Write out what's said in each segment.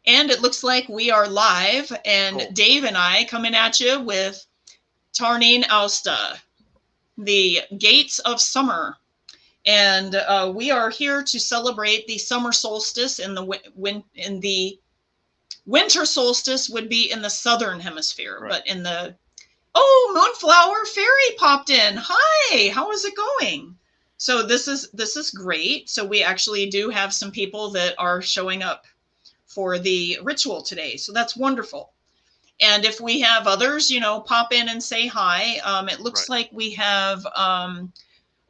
And it looks like we are live, and Cool. Dave and I coming at you with Tarnin Austa, the Gates of Summer. And we are here to celebrate the summer solstice. In the winter solstice would be in the southern hemisphere, Right. but in the Moonflower Fairy popped in. Hi, how is it going? So this is great. So we actually do have some people that are showing up for the ritual today. So that's wonderful. And if we have others, pop in and say hi. It looks Right. like we have,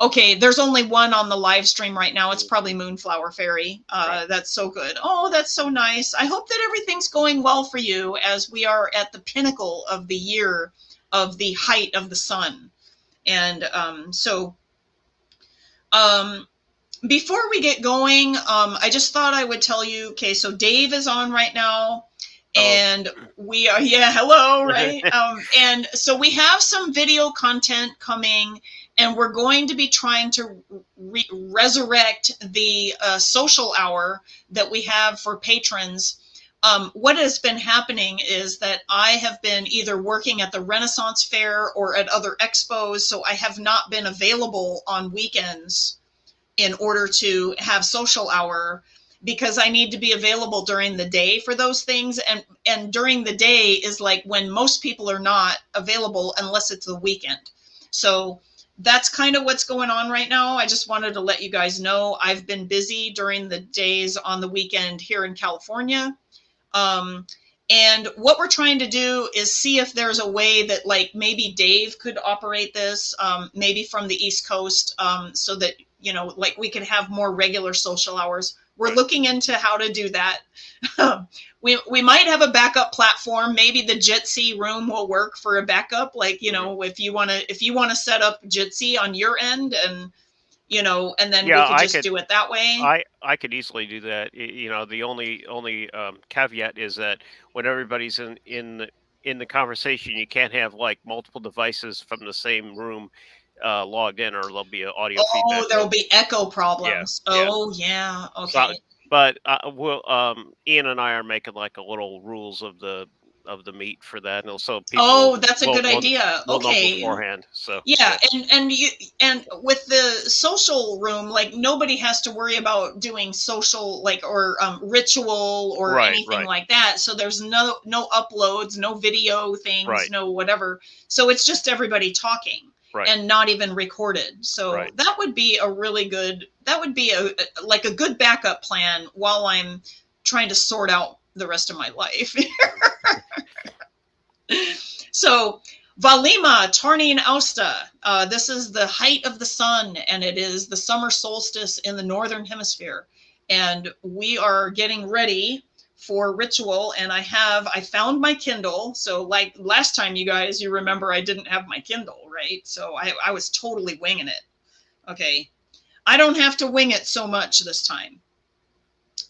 okay, there's only one on the live stream right now. It's probably Moonflower Fairy. Right. That's so good. Oh, that's so nice. I hope that everything's going well for you as we are at the pinnacle of the year of the height of the sun. And before we get going, I just thought I would tell you, okay, so Dave is on right now, and we are, yeah, hello, right? And so we have some video content coming, and we're going to be trying to resurrect the social hour that we have for patrons. What has been happening is that I have been either working at the Renaissance Fair or at other expos, so I have not been available on weekends in order to have social hour, because I need to be available during the day for those things. And during the day is like when most people are not available unless it's the weekend. So that's kind of what's going on right now. I just wanted to let you guys know I've been busy during the days on the weekend here in California. And what we're trying to do is see if there's a way that like maybe Dave could operate this, maybe from the East Coast, so that, like we could have more regular social hours. We're looking into how to do that. We might have a backup platform. Maybe the Jitsi room will work for a backup. Like, if you want to set up Jitsi on your end, and and then we could just do it that way. I could easily do that. The only caveat is that when everybody's in the conversation, you can't have like multiple devices from the same room logged in, or there'll be an audio feedback. Oh, there'll be echo problems. Yeah, yeah. Oh, yeah. So, Okay. but Ian and I are making like a little rules of the meet for that, and also people. That's a good idea. Will know Okay. beforehand. So yeah, and with the social room, like nobody has to worry about doing social or ritual or anything like that. So there's no uploads, no video things, no whatever. So it's just everybody talking. And not even recorded. So that would be a really good, that would be a good backup plan while I'm trying to sort out the rest of my life. So Valima Tarnin Austa, this is the height of the sun, and it is the summer solstice in the northern hemisphere. And we are getting ready for ritual, and I found my Kindle. So like last time, you remember I didn't have my Kindle, right? So I was totally winging it. Okay. I don't have to wing it so much this time.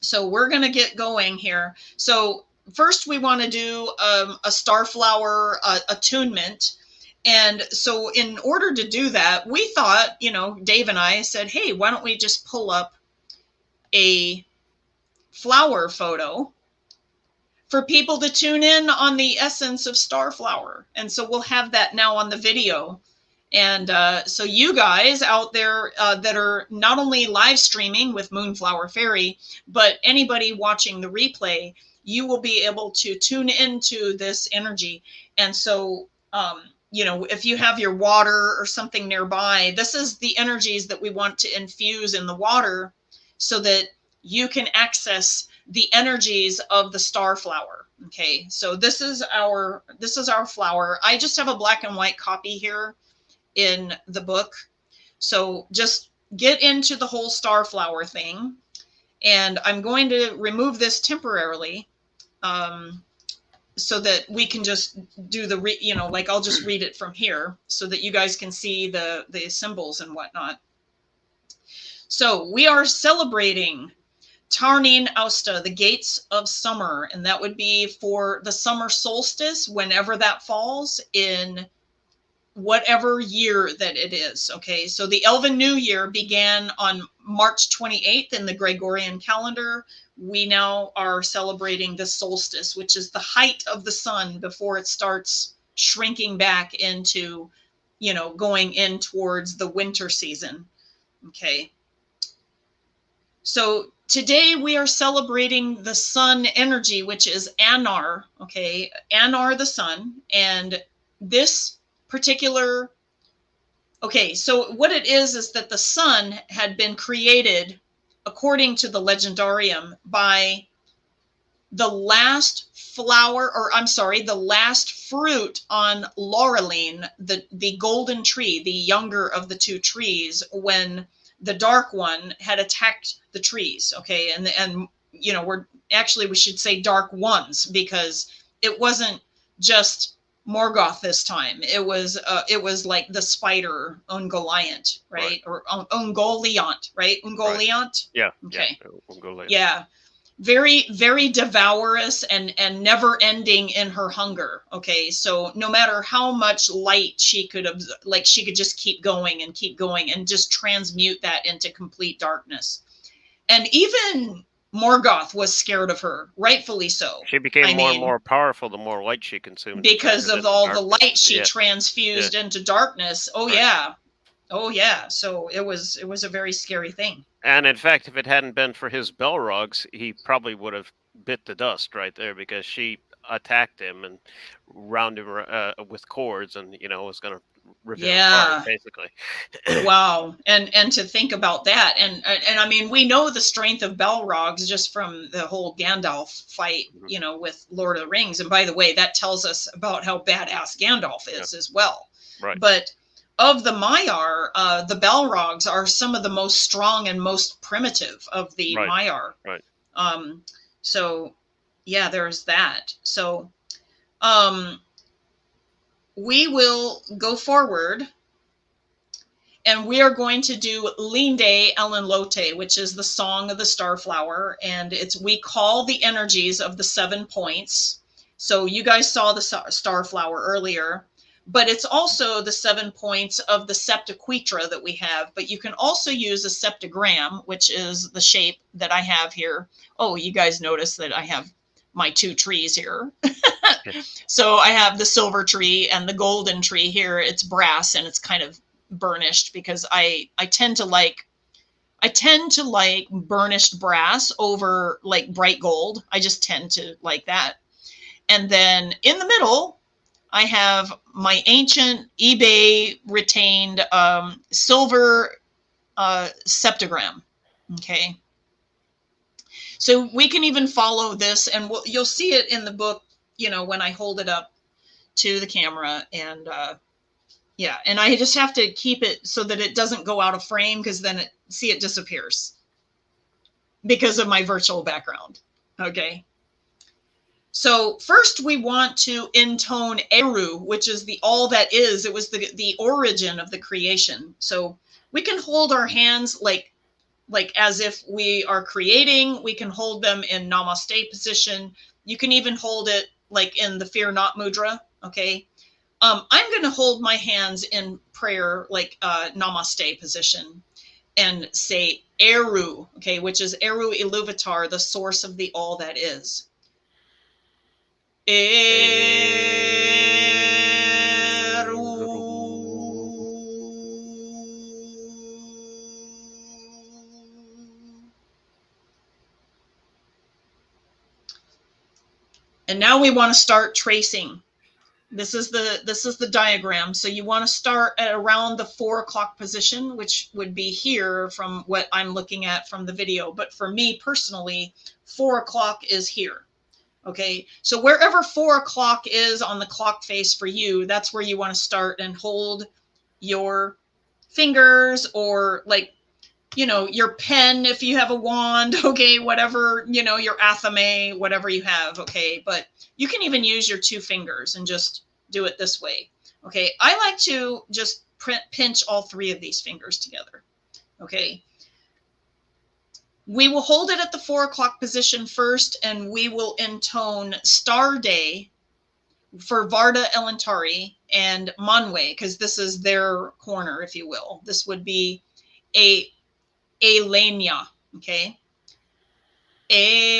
So we're going to get going here. So first we want to do a starflower attunement. And so in order to do that, we thought, Dave and I said, hey, why don't we just pull up a flower photo for people to tune in on the essence of starflower. And so we'll have that now on the video. And so you guys out there that are not only live streaming with Moonflower Fairy, but anybody watching the replay, you will be able to tune into this energy. And so, if you have your water or something nearby, this is the energies that we want to infuse in the water so that you can access the energies of the starflower. Okay, so this is our flower. I just have a black and white copy here in the book. So just get into the whole starflower thing. And I'm going to remove this temporarily so that we can just do I'll just read it from here so that you guys can see the symbols and whatnot. So we are celebrating Tarnin Austa, the gates of summer, and that would be for the summer solstice, whenever that falls in whatever year that it is. Okay, so the Elven New Year began on March 28th in the Gregorian calendar. We now are celebrating the solstice, which is the height of the sun before it starts shrinking back into, you know, going in towards the winter season. Okay. So today we are celebrating the sun energy, which is Anar, okay? Anar the Sun. And this particular, okay, so what it is that the sun had been created, according to the legendarium, by the last flower, or I'm sorry, the last fruit on Laurelin, the golden tree, the younger of the two trees, when the dark one had attacked the trees. Okay, and you know, we should say dark ones, because it wasn't just Morgoth this time. It was like the spider Ungoliant, right? Or Ungoliant, right? Ungoliant. Yeah. Okay. Yeah. Ungoliant. Yeah. Very, very devourous and never ending in her hunger. Okay, so no matter how much light she could she could just keep going and just transmute that into complete darkness. And even Morgoth was scared of her, rightfully so. She became more and more powerful the more light she consumed, because of all the light she transfused into darkness. Oh yeah. Oh yeah. So it was a very scary thing. And in fact, if it hadn't been for his Balrogs, he probably would have bit the dust right there, because she attacked him and round him with cords, and you know, was going to rip him apart, basically. Wow. And to think about that, and I mean, we know the strength of Balrogs just from the whole Gandalf fight, you know, with Lord of the Rings. And by the way, that tells us about how badass Gandalf is as well. Right. But of the Maiar, the Balrogs are some of the most strong and most primitive of the Maiar. Right. So yeah, there's that. So we will go forward, and we are going to do Linde Ellen Lote, which is the Song of the Starflower, and we call the energies of the 7 points. So you guys saw the Starflower earlier, but it's also the 7 points of the septiquetra that we have. But you can also use a septigram, which is the shape that I have here. Oh, you guys notice that I have my 2 trees here. So I have the silver tree and the golden tree here. It's brass and it's kind of burnished, because I tend to like burnished brass over like bright gold. I just tend to like that. And then in the middle, I have my ancient eBay retained silver septagram. Okay. So we can even follow this, and you'll see it in the book, you know, when I hold it up to the camera. And yeah, and I just have to keep it so that it doesn't go out of frame, because then it disappears because of my virtual background. Okay. So first we want to intone Eru, which is the all that is. It was the origin of the creation. So we can hold our hands like as if we are creating. We can hold them in Namaste position. You can even hold it like in the Fear Not Mudra. Okay. I'm going to hold my hands in prayer, like Namaste position, and say Eru, okay, which is Eru Iluvatar, the source of the all that is. Eru. And now we want to start tracing. This is the diagram. So you want to start at around the 4 o'clock position, which would be here from what I'm looking at from the video. But for me personally, 4 o'clock is here. Okay, so wherever 4 o'clock is on the clock face for you, that's where you want to start and hold your fingers, or like, you know, your pen if you have a wand, okay, whatever, you know, your athame, whatever you have, okay. But you can even use your 2 fingers and just do it this way. Okay, I like to just pinch all 3 of these fingers together. Okay. We will hold it at the 4 o'clock position first, and we will intone Star Day for Varda Elentari and Manwe, because this is their corner, if you will. This would be Elenia, okay? Elenia.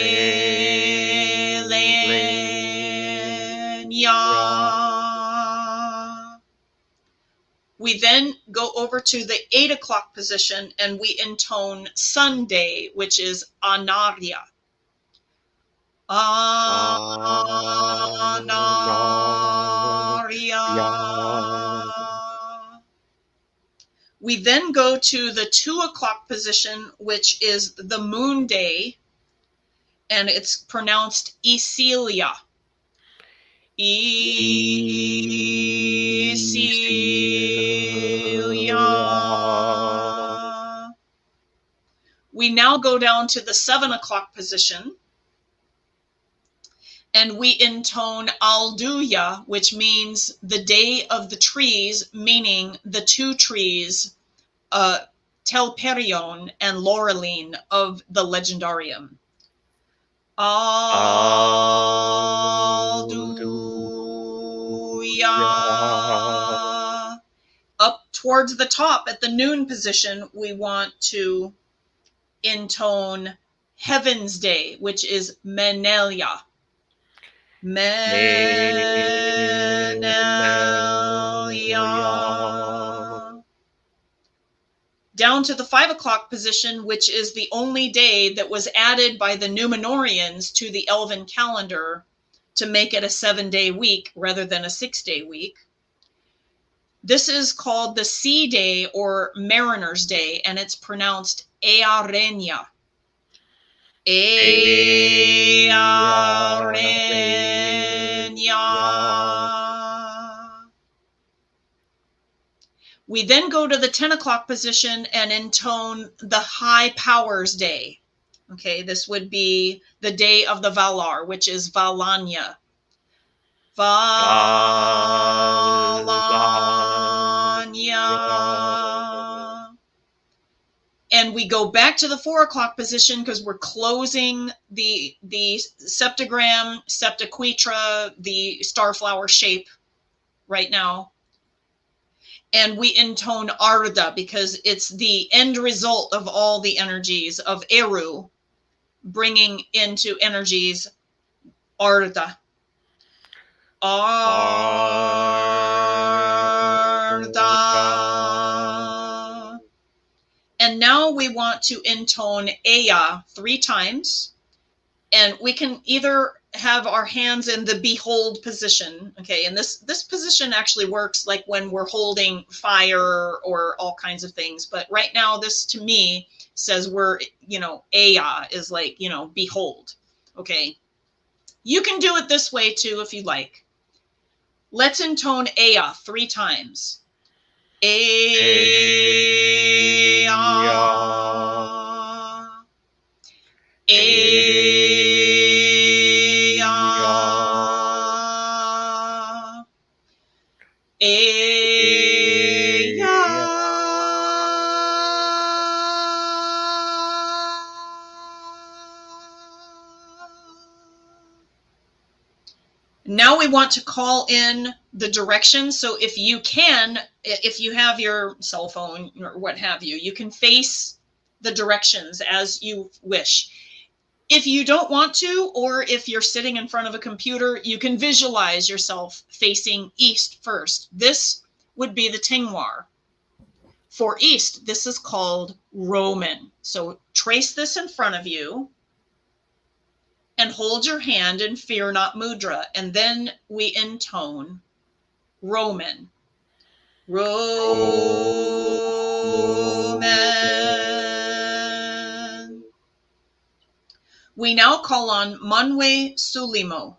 We then go over to the 8 o'clock position and we intone Sunday, which is Anaria. Anaria. We then go to the 2 o'clock position, which is the moon day, and it's pronounced Isilia. Isilia. We now go down to the 7 o'clock position, and we intone Alduya, which means the day of the trees, meaning the two trees, Telperion and Laurelin of the Legendarium. Alduya. Up towards the top at the noon position, we want to intone Heaven's Day, which is Menelia. Menelia. Down to the 5 o'clock position, which is the only day that was added by the Numenorians to the Elven calendar to make it a 7-day week rather than a 6-day week. This is called the Sea Day or Mariner's Day, and it's pronounced Earenia. Earenia. We then go to the 10 o'clock position and intone the High Powers Day. Okay, this would be the day of the Valar, which is Valanya. Valanya. And we go back to the 4 o'clock position because we're closing the septagram, septaquitra, the starflower shape right now. And we intone Arda because it's the end result of all the energies of Eru, bringing into energies Arda. Arda. And now we want to intone Ea 3 times. And we can either have our hands in the behold position. Okay, and this position actually works like when we're holding fire or all kinds of things. But right now, this to me says we're, Ea is like, behold. Okay, you can do it this way too if you like. Let's intone Ea 3 times. Ea. Ea. Ea. Now we want to call in the direction. So if you have your cell phone or what have you, you can face the directions as you wish. If you don't want to, or if you're sitting in front of a computer, you can visualize yourself facing east first. This would be the Tingwar. For east, this is called Roman. So trace this in front of you and hold your hand in Fear Not Mudra. And then we intone Roman. Roman. We now call on Manwe Sulimo,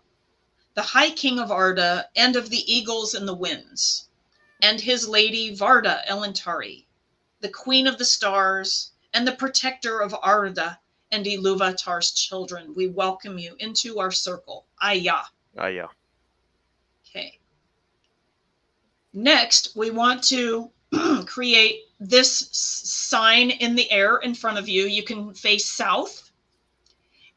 the High King of Arda and of the Eagles and the Winds, and his lady Varda Elentari, the Queen of the Stars and the protector of Arda and Iluvatar's children. We welcome you into our circle. Aya. Aya. Okay. Next, we want to create this sign in the air in front of you. You can face south.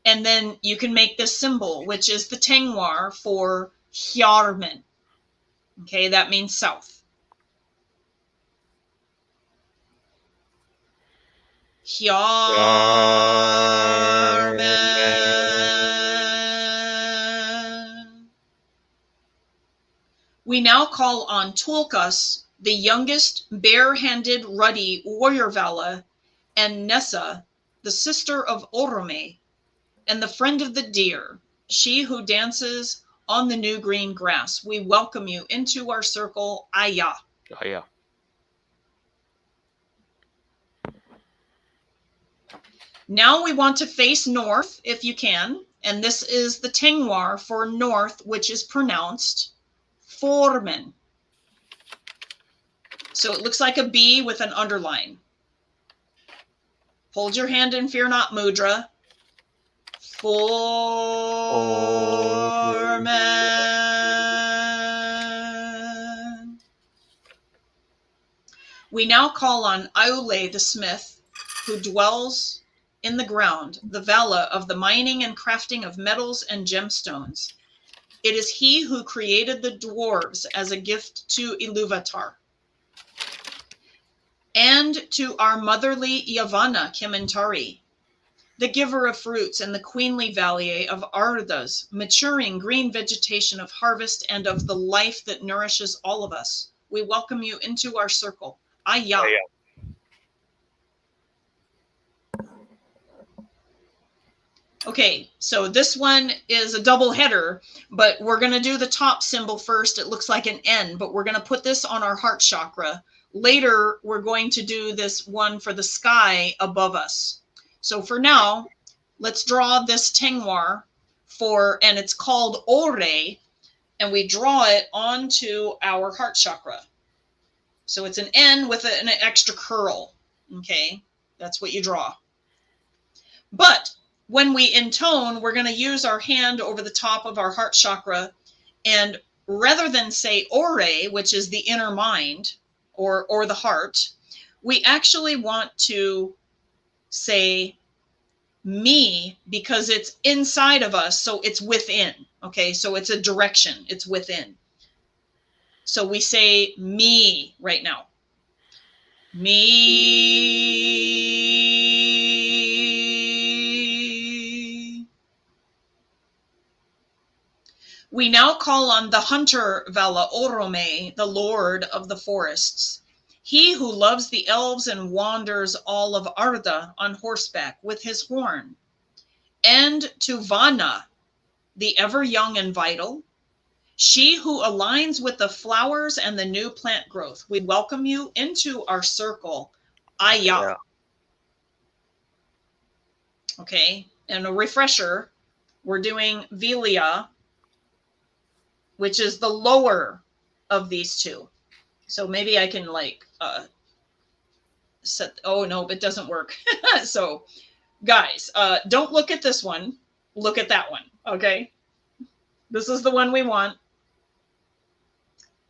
And then you can make this symbol, which is the Tengwar for Hjarmen. Okay, that means south. Hjarmen. We now call on Tulkas, the youngest bare-handed ruddy warrior Vala, and Nessa, the sister of Orome, and the friend of the deer, she who dances on the new green grass. We welcome you into our circle, Aya. Aya. Now we want to face north, if you can, and this is the Tengwar for north, which is pronounced Formen. So it looks like a B with an underline. Hold your hand in Fear Not Mudra. Formen. We now call on Aule the smith, who dwells in the ground, the Vala of the mining and crafting of metals and gemstones. It is he who created the dwarves as a gift to Iluvatar. And to our motherly Yavanna Kementari, the giver of fruits and the queenly Valië of Arda's maturing green vegetation of harvest and of the life that nourishes all of us. We welcome you into our circle. Aya. Aya. Okay, so this one is a double header, but we're going to do the top symbol first. It looks like an N, but we're going to put this on our heart chakra. Later, we're going to do this one for the sky above us. So for now, let's draw this Tengwar and it's called Ore, and we draw it onto our heart chakra. So it's an N with an extra curl, okay? That's what you draw. But when we intone, we're going to use our hand over the top of our heart chakra, and rather than say Ore, which is the inner mind, or the heart, we actually want to say me because it's inside of us, so it's within. Okay, so it's a direction, it's within. So we say me right now. Me. We now call on the hunter Vala Orome, the lord of the forests. He who loves the elves and wanders all of Arda on horseback with his horn. And to Vana, the ever young and vital, she who aligns with the flowers and the new plant growth. We welcome you into our circle, Aya. Yeah. Okay, and a refresher, we're doing Valië, which is the lower of these two. So maybe I can like set, oh no, it doesn't work. So guys, don't look at this one, look at that one, okay? This is the one we want.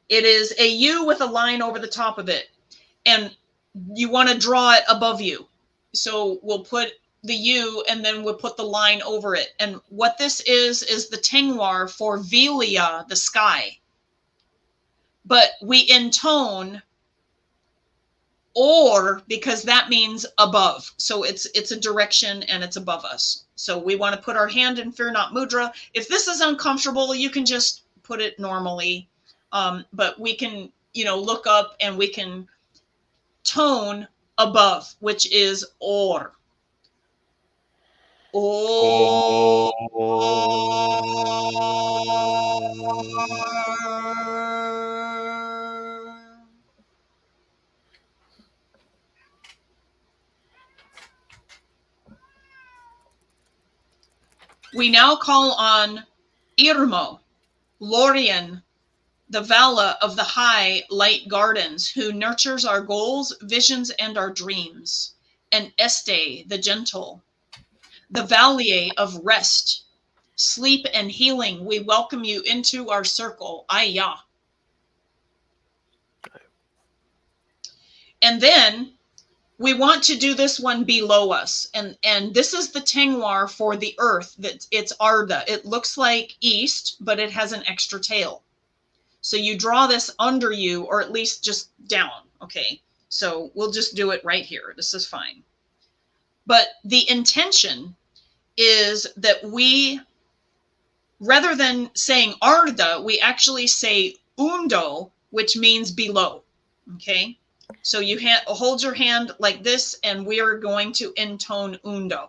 It is a U with a line over the top of it, and you want to draw it above you. So we'll put the U and then we'll put the line over it. And what this is the Tengwar for Valië, the sky. But we intone or because that means above. So it's a direction and it's above us. So we want to put our hand in Fear Not Mudra. If this is uncomfortable, you can just put it normally. But we can, look up and we can tone above, which is or. Or. We now call on Irmo, Laurelin, the Vala of the high light gardens, who nurtures our goals, visions, and our dreams, and Este, the gentle, the Valië of rest, sleep, and healing. We welcome you into our circle, Aya. And then we want to do this one below us. And this is the Tengwar for the earth. It's Arda. It looks like east, but it has an extra tail. So you draw this under you, or at least just down, okay? So we'll just do it right here. This is fine. But the intention is that we, rather than saying Arda, we actually say Undo, which means below, okay? So you hold your hand like this, and we are going to intone Undo.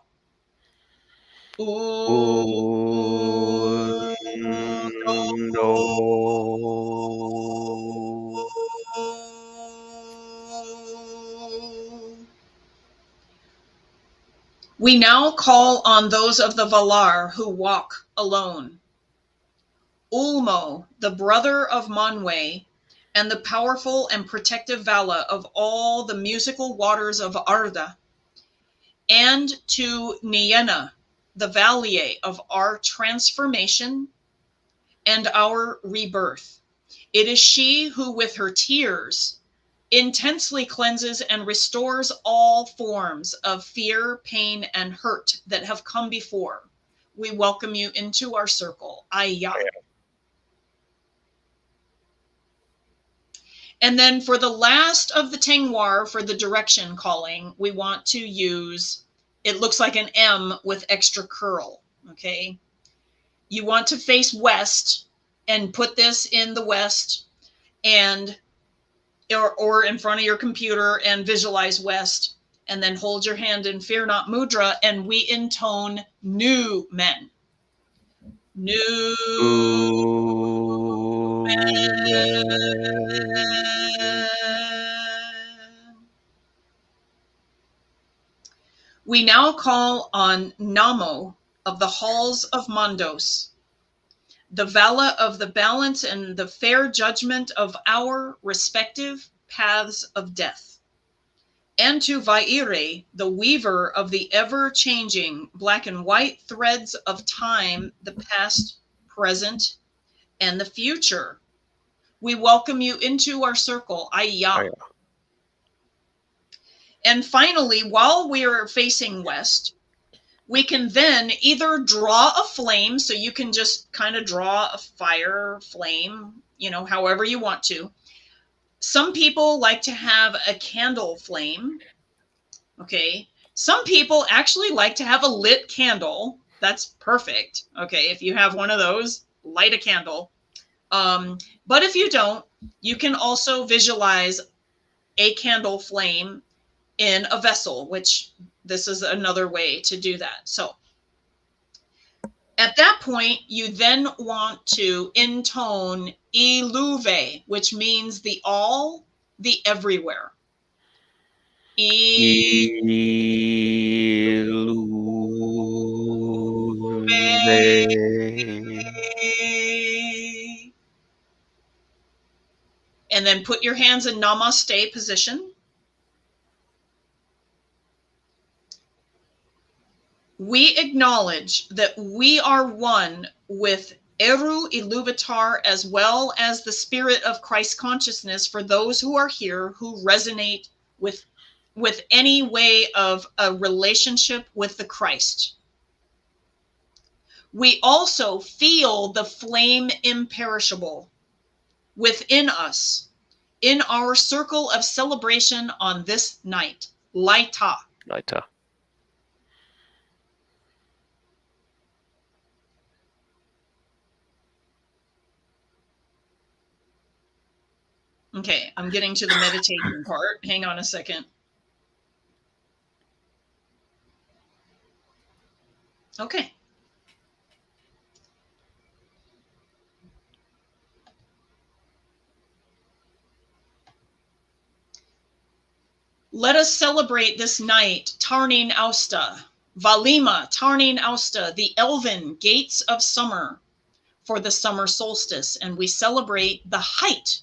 We now call on those of the Valar who walk alone. Ulmo, the brother of Manwë, and the powerful and protective Vala of all the musical waters of Arda, and to Nienna, the Valië of our transformation and our rebirth. It is she who, with her tears, intensely cleanses and restores all forms of fear, pain, and hurt that have come before. We welcome you into our circle. Aya. And then for the last of the Tengwar, for the direction calling, we want to use, it looks like an M with extra curl, okay? You want to face west and put this in the west, and or in front of your computer and visualize west, and then hold your hand in Fear Not Mudra, and we intone new men. New men. We now call on Namo of the halls of Mondos, the Vala of the balance and the fair judgment of our respective paths of death, and to Vaire, the weaver of the ever-changing black and white threads of time, the past, present, and the future. We welcome you into our circle. Aya. And finally, while we are facing west, we can then either draw a flame, so you can just kind of draw a fire flame, you know, however you want to. Some people like to have a candle flame, okay? Some people actually like to have a lit candle. That's perfect, okay? If you have one of those, light a candle. But if you don't, you can also visualize a candle flame in a vessel, which this is another way to do that. So at that point, you then want to intone Iluve, which means the all, the everywhere. Iluve. And then put your hands in Namaste position. We acknowledge that we are one with Eru Iluvatar, as well as the spirit of Christ consciousness, for those who are here who resonate with any way of a relationship with the Christ. We also feel the flame imperishable within us in our circle of celebration on this night. Laita. Laita. Okay, I'm getting to the meditation part. Hang on a second. Okay. Let us celebrate this night, Tarnin Austa, Valima Tarnin Austa, the Elven gates of summer for the summer solstice, and we celebrate the height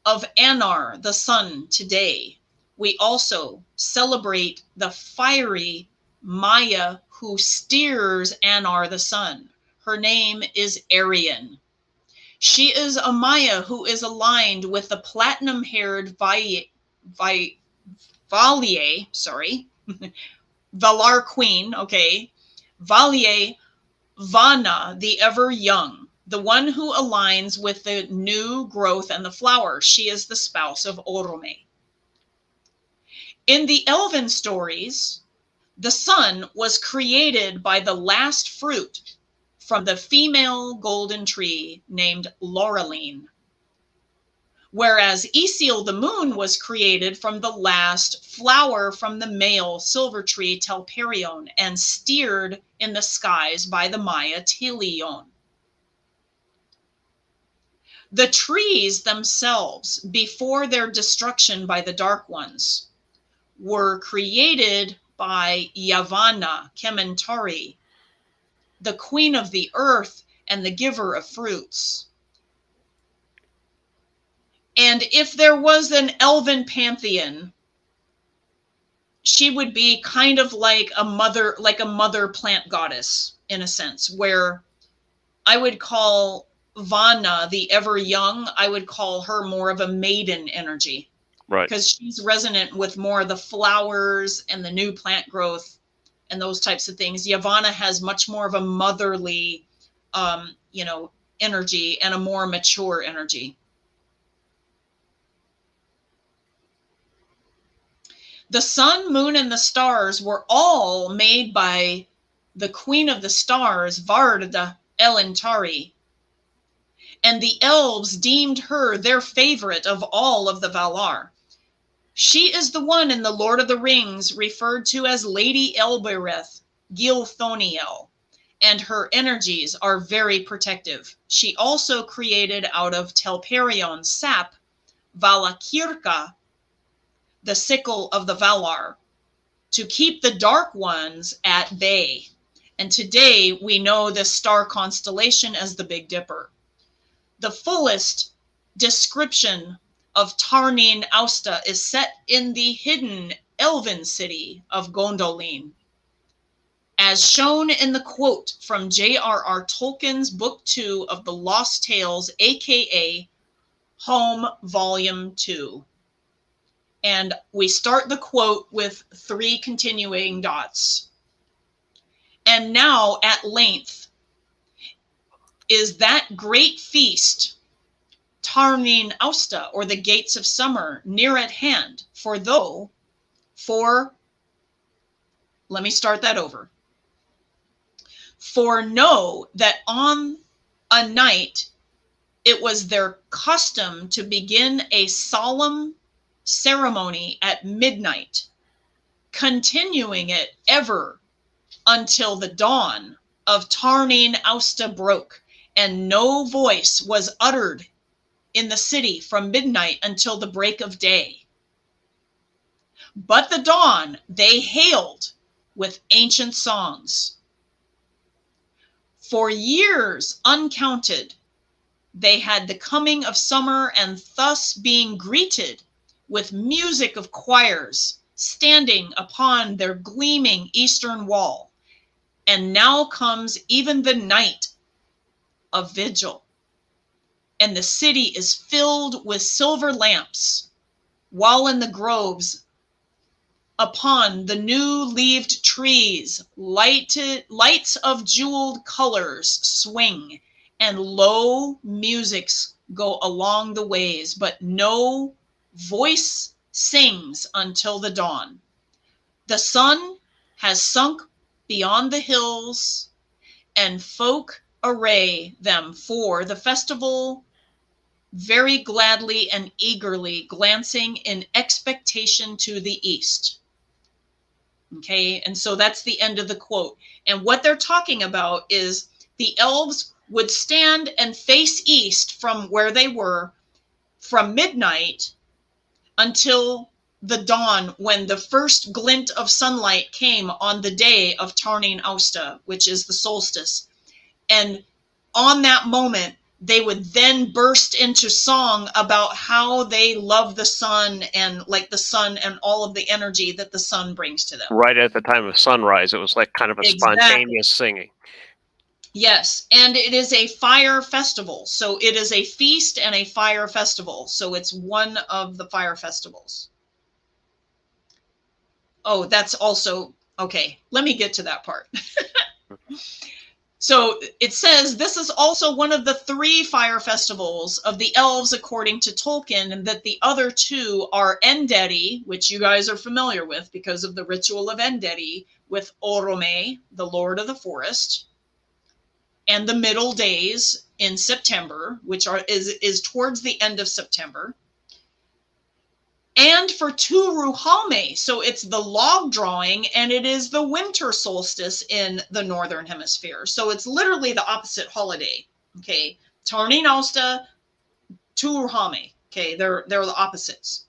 of Anar the Sun today. We also celebrate the fiery Maia who steers Anar the Sun. Her name is Arien. She is a Maia who is aligned with the platinum-haired Valië, Valar queen, okay, Valië, Vana, the ever young, the one who aligns with the new growth and the flower. She is the spouse of Orome. In the Elven stories, the sun was created by the last fruit from the female golden tree named Laurelin, whereas Isil, the moon, was created from the last flower from the male silver tree Telperion and steered in the skies by the Maia Tilion. The trees themselves, before their destruction by the Dark Ones, were created by Yavanna Kementari, the queen of the earth and the giver of fruits. And if there was an Elven Pantheon, she would be kind of like a mother plant goddess, in a sense, where I would call Vana, the ever young, I would call her more of a maiden energy. Right. Because she's resonant with more of the flowers and the new plant growth and those types of things. Yavanna has much more of a motherly, energy and a more mature energy. The sun, moon, and the stars were all made by the queen of the stars, Varda Elentari. And the elves deemed her their favorite of all of the Valar. She is the one in the Lord of the Rings referred to as Lady Elbereth Gilthoniel, and her energies are very protective. She also created out of Telperion's sap Valacirca, the sickle of the Valar, to keep the Dark Ones at bay. And today we know this star constellation as the Big Dipper. The fullest description of Tarnin Austa is set in the hidden Elven city of Gondolin, as shown in the quote from J.R.R. Tolkien's Book 2 of the Lost Tales, aka Home Volume 2. And we start the quote with 3 continuing dots. And now at length is that great feast, Tarnin Austa, or the gates of summer, near at hand. Let me start that over. For know that on a night it was their custom to begin a solemn ceremony at midnight, continuing it ever until the dawn of Tarnin Austa broke, and no voice was uttered in the city from midnight until the break of day. But the dawn they hailed with ancient songs. For years uncounted, they had the coming of summer, and thus being greeted with music of choirs standing upon their gleaming eastern wall. And now comes even the night of vigil, and the city is filled with silver lamps, while in the groves upon the new-leaved trees lights of jeweled colors swing, and low musics go along the ways, but no voice sings until the dawn. The sun has sunk beyond the hills, and folk array them for the festival, very gladly and eagerly glancing in expectation to the east. Okay, and so that's the end of the quote. And what they're talking about is the elves would stand and face east from where they were from midnight until the dawn, when the first glint of sunlight came on the day of Tarnin Austa, which is the solstice. And on that moment, they would then burst into song about how they love the sun, and like the sun and all of the energy that the sun brings to them. Right at the time of sunrise, it was like kind of a spontaneous singing. Yes, and it is a fire festival. So it is a feast and a fire festival. So it's one of the fire festivals. Oh, that's also, okay, let me get to that part. So it says this is also one of the 3 fire festivals of the elves, according to Tolkien, and that the other 2 are Endedi, which you guys are familiar with because of the ritual of Endedi, with Orome, the Lord of the Forest, and the Middle Days in September, which is towards the end of September. And for Turuhalme, so it's the log drawing, and it is the winter solstice in the Northern Hemisphere. So it's literally the opposite holiday. Okay, Tarnin Austa, Turuhalme. Okay, they're the opposites.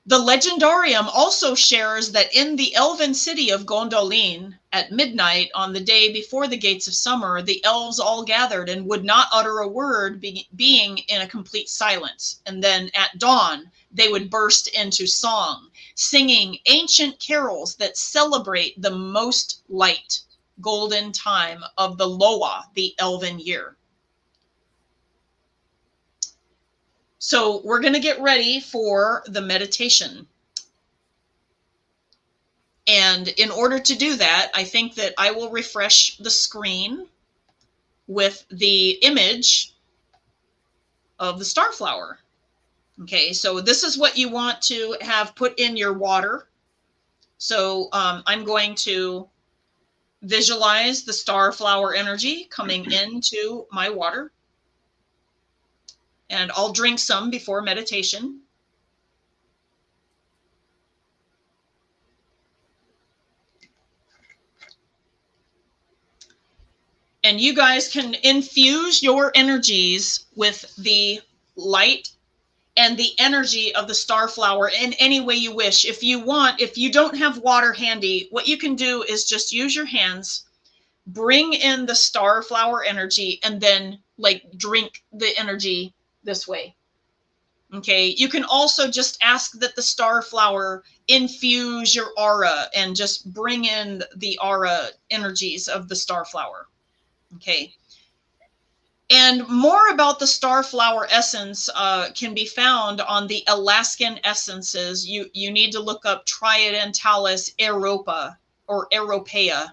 The Legendarium also shares that in the elven city of Gondolin, at midnight on the day before the Gates of Summer, the elves all gathered and would not utter a word, being in a complete silence. And then at dawn, they would burst into song, singing ancient carols that celebrate the most light, golden time of the Loa, the elven year. So we're going to get ready for the meditation. And in order to do that, I think that I will refresh the screen with the image of the starflower. Okay, so this is what you want to have put in your water. So I'm going to visualize the starflower energy coming into my water. And I'll drink some before meditation. And you guys can infuse your energies with the light and the energy of the starflower in any way you wish. If you want, if you don't have water handy, what you can do is just use your hands, bring in the starflower energy, and then like drink the energy this way. Okay, you can also just ask that the starflower infuse your aura and just bring in the aura energies of the starflower. Okay. And more about the starflower essence can be found on the Alaskan essences. You need to look up Triadentalis Europa or Europea,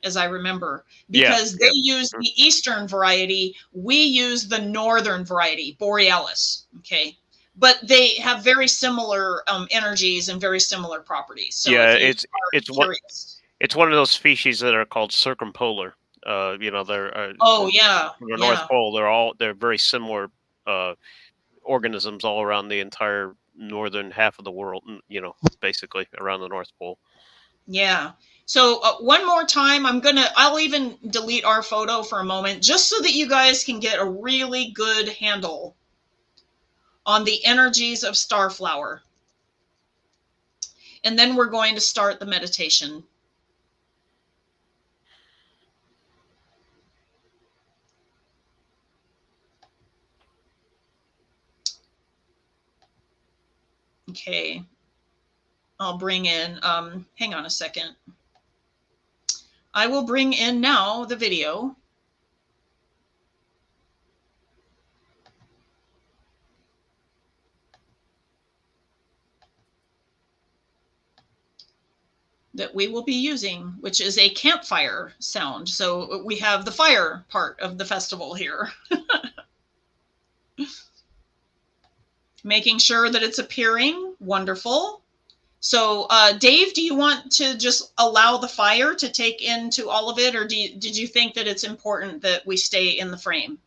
as I remember, because they use the eastern variety. We use the northern variety, Borealis. Okay. But they have very similar energies and very similar properties. So yeah, it's one of those species that are called circumpolar. You know, they're from the North Pole. They're very similar organisms all around the entire northern half of the world. You know, basically around the North Pole. Yeah. So one more time, I'll even delete our photo for a moment, just so that you guys can get a really good handle on the energies of starflower. And then we're going to start the meditation. Okay. I'll bring in, hang on a second. I will bring in now the video. That we will be using, which is a campfire sound. So we have the fire part of the festival here. Making sure that it's appearing. Wonderful. So Dave, do you want to just allow the fire to take into all of it, or did you think that it's important that we stay in the frame?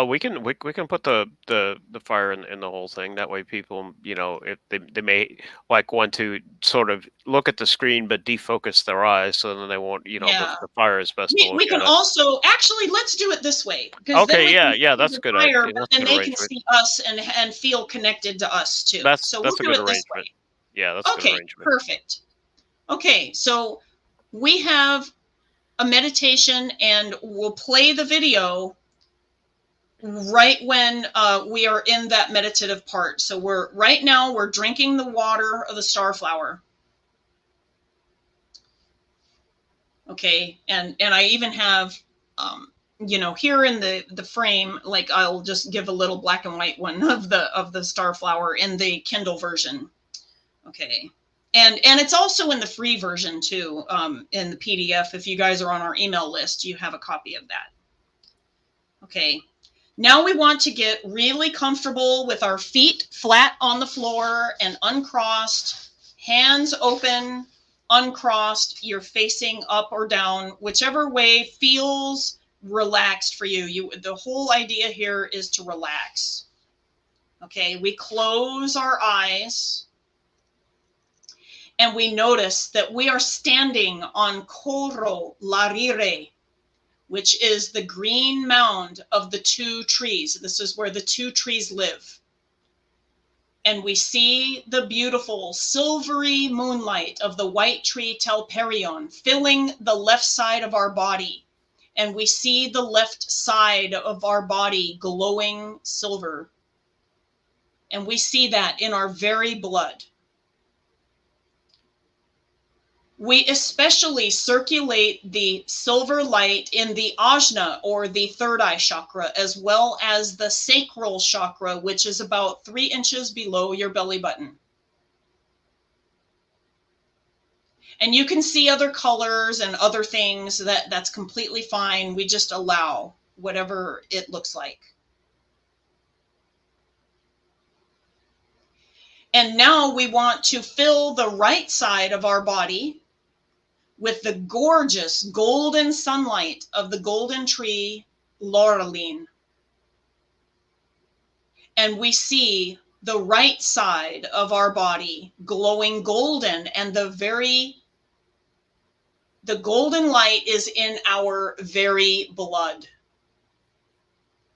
We can put the fire in the whole thing. That way, people, you know, if they may want to sort of look at the screen but defocus their eyes, so then they won't, you know, the fire is best to look we can at. Also, actually, let's do it this way. Okay, that's good. But then they can see us and feel connected to us too. So we'll do it this way. Yeah, that's a good arrangement. Perfect. Okay, so we have a meditation, and we'll play the video right when we are in that meditative part. So right now we're drinking the water of the starflower. Okay, and I even have, you know, here in the frame, like I'll just give a little black and white one of the starflower in the Kindle version. Okay, And it's also in the free version too, in the PDF. If you guys are on our email list, you have a copy of that. Okay. Now we want to get really comfortable with our feet flat on the floor and uncrossed, hands open, uncrossed. You're facing up or down, whichever way feels relaxed for you. The whole idea here is to relax. Okay, we close our eyes and we notice that we are standing on Koro Larire, which is the green mound of the two trees. This is where the two trees live. And we see the beautiful silvery moonlight of the white tree Telperion filling the left side of our body. And we see the left side of our body glowing silver. And we see that in our very blood. We especially circulate the silver light in the ajna, or the third eye chakra, as well as the sacral chakra, which is about 3 inches below your belly button. And you can see other colors and other things. That's completely fine. We just allow whatever it looks like. And now we want to fill the right side of our body with the gorgeous golden sunlight of the golden tree Laurelin. And we see the right side of our body glowing golden, and the golden light is in our very blood.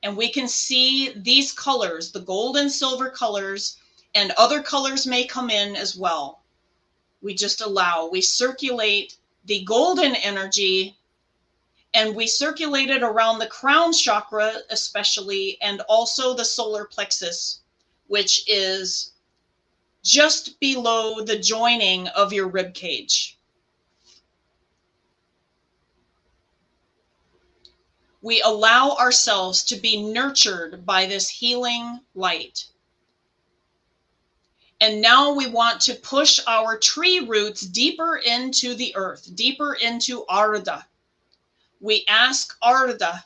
And we can see these colors, the gold and silver colors, and other colors may come in as well. We just allow, we circulate the golden energy, and we circulate it around the crown chakra especially, and also the solar plexus, which is just below the joining of your rib cage. We allow ourselves to be nurtured by this healing light. And now we want to push our tree roots deeper into the earth, deeper into Arda. We ask Arda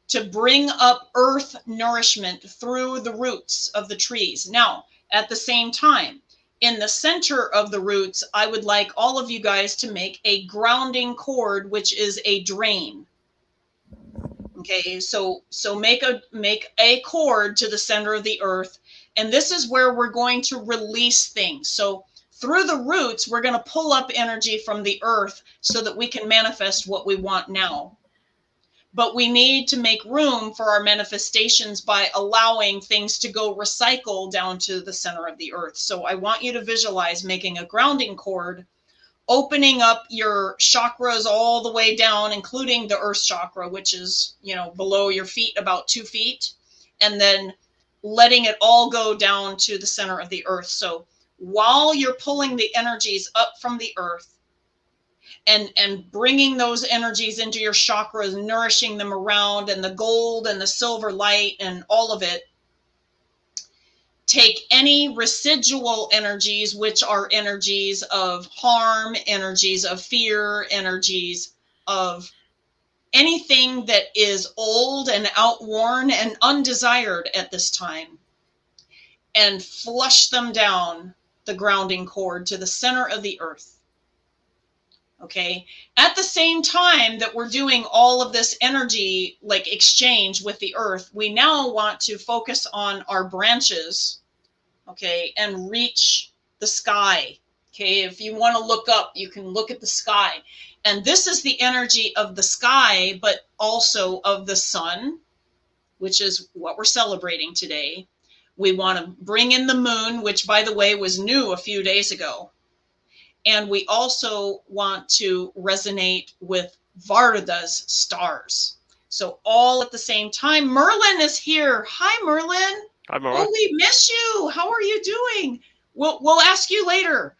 to bring up earth nourishment through the roots of the trees. Now, at the same time, in the center of the roots, I would like all of you guys to make a grounding cord, which is a drain. Okay, so make a cord to the center of the earth. And this is where we're going to release things. So through the roots, we're going to pull up energy from the earth so that we can manifest what we want now. But we need to make room for our manifestations by allowing things to go recycle down to the center of the earth. So I want you to visualize making a grounding cord, opening up your chakras all the way down, including the earth chakra, which is, below your feet, about 2 feet, and then letting it all go down to the center of the earth. So while you're pulling the energies up from the earth and bringing those energies into your chakras, nourishing them around, and the gold and the silver light and all of it, take any residual energies, which are energies of harm, energies of fear, energies of anything that is old and outworn and undesired at this time, and flush them down the grounding cord to the center of the earth. Okay. At the same time that we're doing all of this energy, like exchange with the earth, we now want to focus on our branches, okay, and reach the sky. Okay. If you want to look up, you can look at the sky. And this is the energy of the sky, but also of the sun, which is what we're celebrating today. We want to bring in the moon, which, by the way, was new a few days ago. And we also want to resonate with Varda's stars. So all at the same time. Merlin is here. Hi, Merlin. Hi, Merlin. Oh, we miss you. How are you doing? We'll ask you later.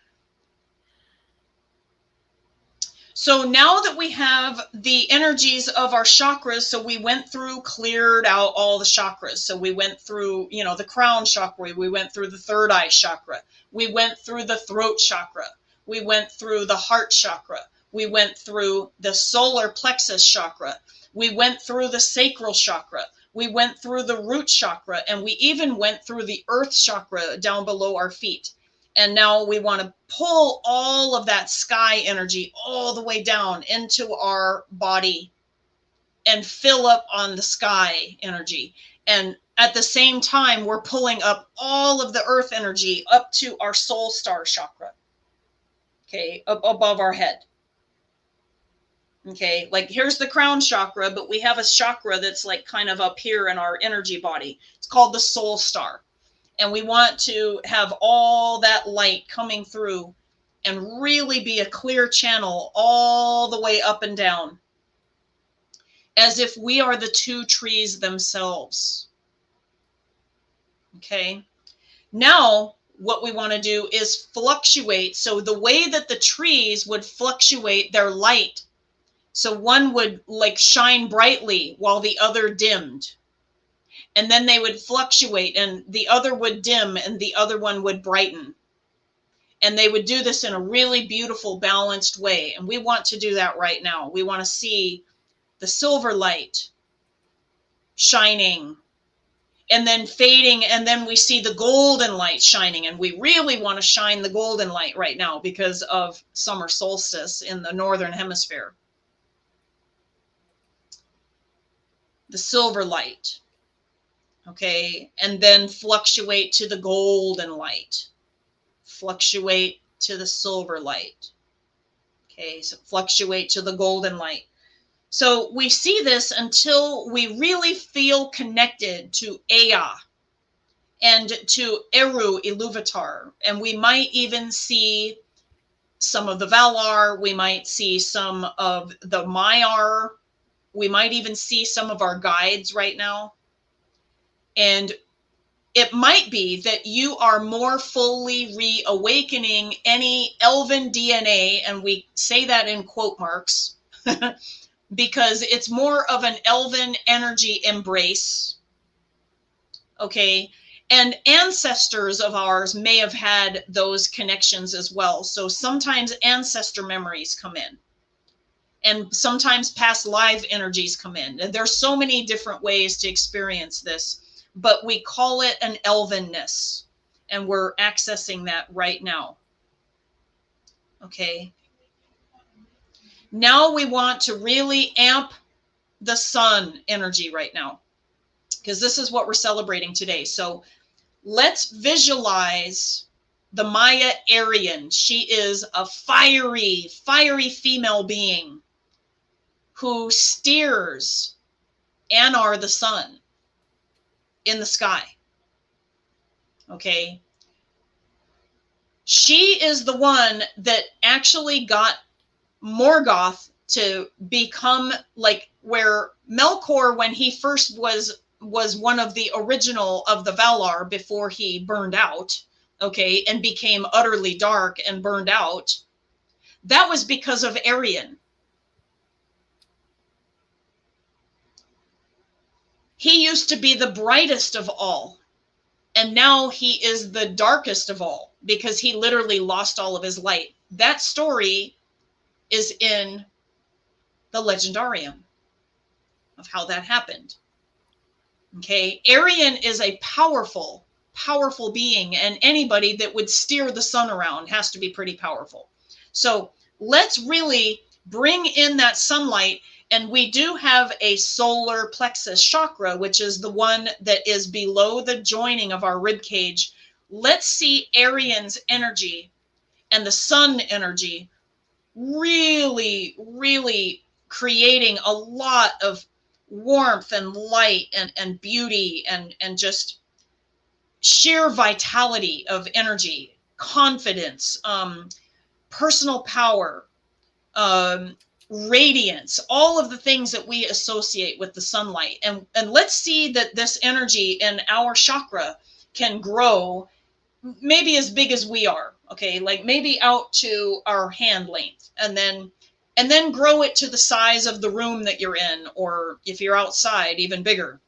So now that we have the energies of our chakras, so we went through, cleared out all the chakras. So we went through, the crown chakra, we went through the third eye chakra, we went through the throat chakra, we went through the heart chakra, we went through the solar plexus chakra, we went through the sacral chakra, we went through the root chakra, and we even went through the earth chakra down below our feet. And now we want to pull all of that sky energy all the way down into our body and fill up on the sky energy. And at the same time, we're pulling up all of the earth energy up to our soul star chakra. Okay, up above our head. Okay, like here's the crown chakra, but we have a chakra that's like kind of up here in our energy body. It's called the soul star. And we want to have all that light coming through and really be a clear channel all the way up and down, as if we are the two trees themselves. Okay. Now, what we want to do is fluctuate. So the way that the trees would fluctuate their light, so one would like shine brightly while the other dimmed. And then they would fluctuate and the other would dim and the other one would brighten. And they would do this in a really beautiful, balanced way. And we want to do that right now. We want to see the silver light shining and then fading. And then we see the golden light shining. And we really want to shine the golden light right now because of summer solstice in the northern hemisphere. The silver light. Okay, and then fluctuate to the golden light. Fluctuate to the silver light. Okay, so fluctuate to the golden light. So we see this until we really feel connected to Ea and to Eru Iluvatar. And we might even see some of the Valar. We might see some of the Maiar. We might even see some of our guides right now. And it might be that you are more fully reawakening any elven DNA, and we say that in quote marks, because it's more of an elven energy embrace. Okay. And ancestors of ours may have had those connections as well. So sometimes ancestor memories come in. And sometimes past life energies come in. And there's so many different ways to experience this. But we call it an elvenness, and we're accessing that right now. Okay. Now we want to really amp the sun energy right now, because this is what we're celebrating today. So let's visualize the Maia Arien. She is a fiery female being who steers Anar the Sun in the sky. Okay. She is the one that actually got Morgoth to become like where Melkor, when he first was one of the original of the Valar before he burned out, okay, and became utterly dark and burned out. That was because of Arien. He used to be the brightest of all, and now he is the darkest of all because he literally lost all of his light. That story is in the Legendarium of how that happened. Okay, Arien is a powerful being, and anybody that would steer the sun around has to be pretty powerful. So let's really bring in that sunlight. And we do have a solar plexus chakra, which is the one that is below the joining of our rib cage. Let's see Arien's energy and the sun energy really, really creating a lot of warmth and light and beauty and just sheer vitality of energy, confidence, personal power, radiance, all of the things that we associate with the sunlight. And let's see that this energy in our chakra can grow maybe as big as we are. Okay, like maybe out to our hand length, and then and then grow it to the size of the room that you're in, or if you're outside, even bigger.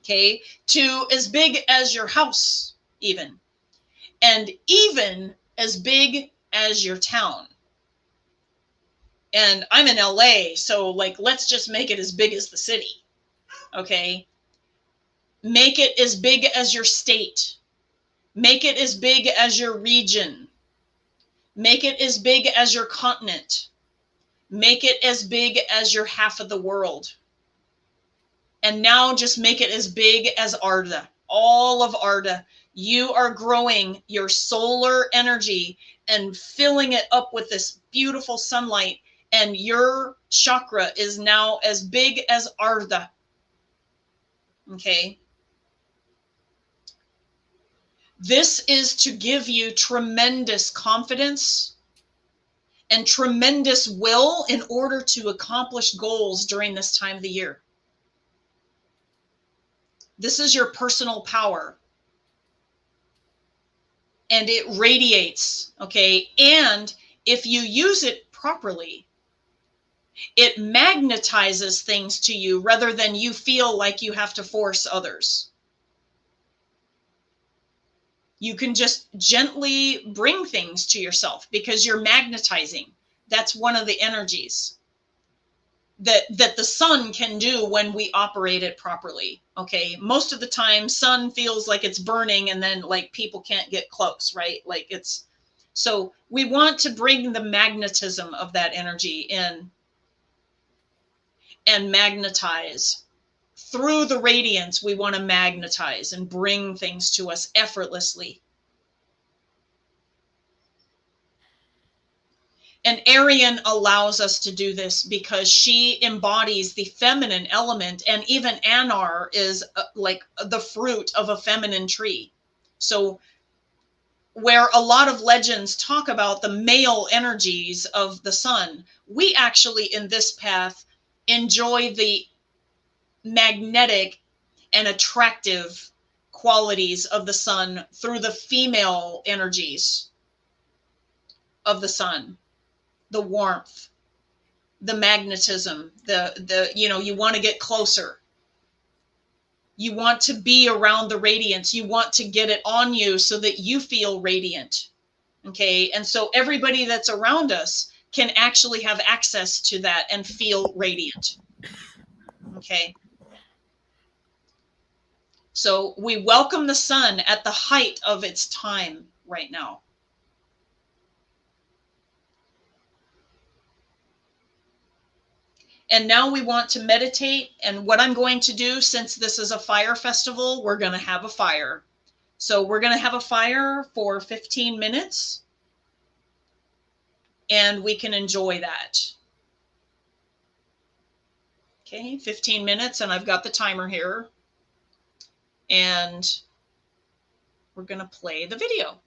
Okay, to as big as your house, even, and even as big as your town. And I'm in LA, so like, let's just make it as big as the city. Okay, make it as big as your state, make it as big as your region, make it as big as your continent, make it as big as your half of the world. And now just make it as big as Arda, all of Arda. You are growing your solar energy and filling it up with this beautiful sunlight, and your chakra is now as big as Arda. Okay. This is to give you tremendous confidence and tremendous will in order to accomplish goals during this time of the year. This is your personal power. And it radiates, okay? And if you use it properly, it magnetizes things to you rather than you feel like you have to force others. You can just gently bring things to yourself because you're magnetizing. That's one of the energies that the sun can do when we operate it properly. Okay, most of the time sun feels like it's burning and then like people can't get close, right? Like it's, so we want to bring the magnetism of that energy in and magnetize through the radiance. We want to magnetize and bring things to us effortlessly. And Arien allows us to do this because she embodies the feminine element, and even Anar is like the fruit of a feminine tree. So where a lot of legends talk about the male energies of the sun, we actually in this path enjoy the magnetic and attractive qualities of the sun through the female energies of the sun. The warmth, the magnetism, the you want to get closer. You want to be around the radiance. You want to get it on you so that you feel radiant. Okay, and so everybody that's around us can actually have access to that and feel radiant. Okay. So we welcome the sun at the height of its time right now. And now we want to meditate. And what I'm going to do, since this is a fire festival, we're going to have a fire. So we're going to have a fire for 15 minutes. And we can enjoy that. Okay, 15 minutes. And I've got the timer here. And we're going to play the video.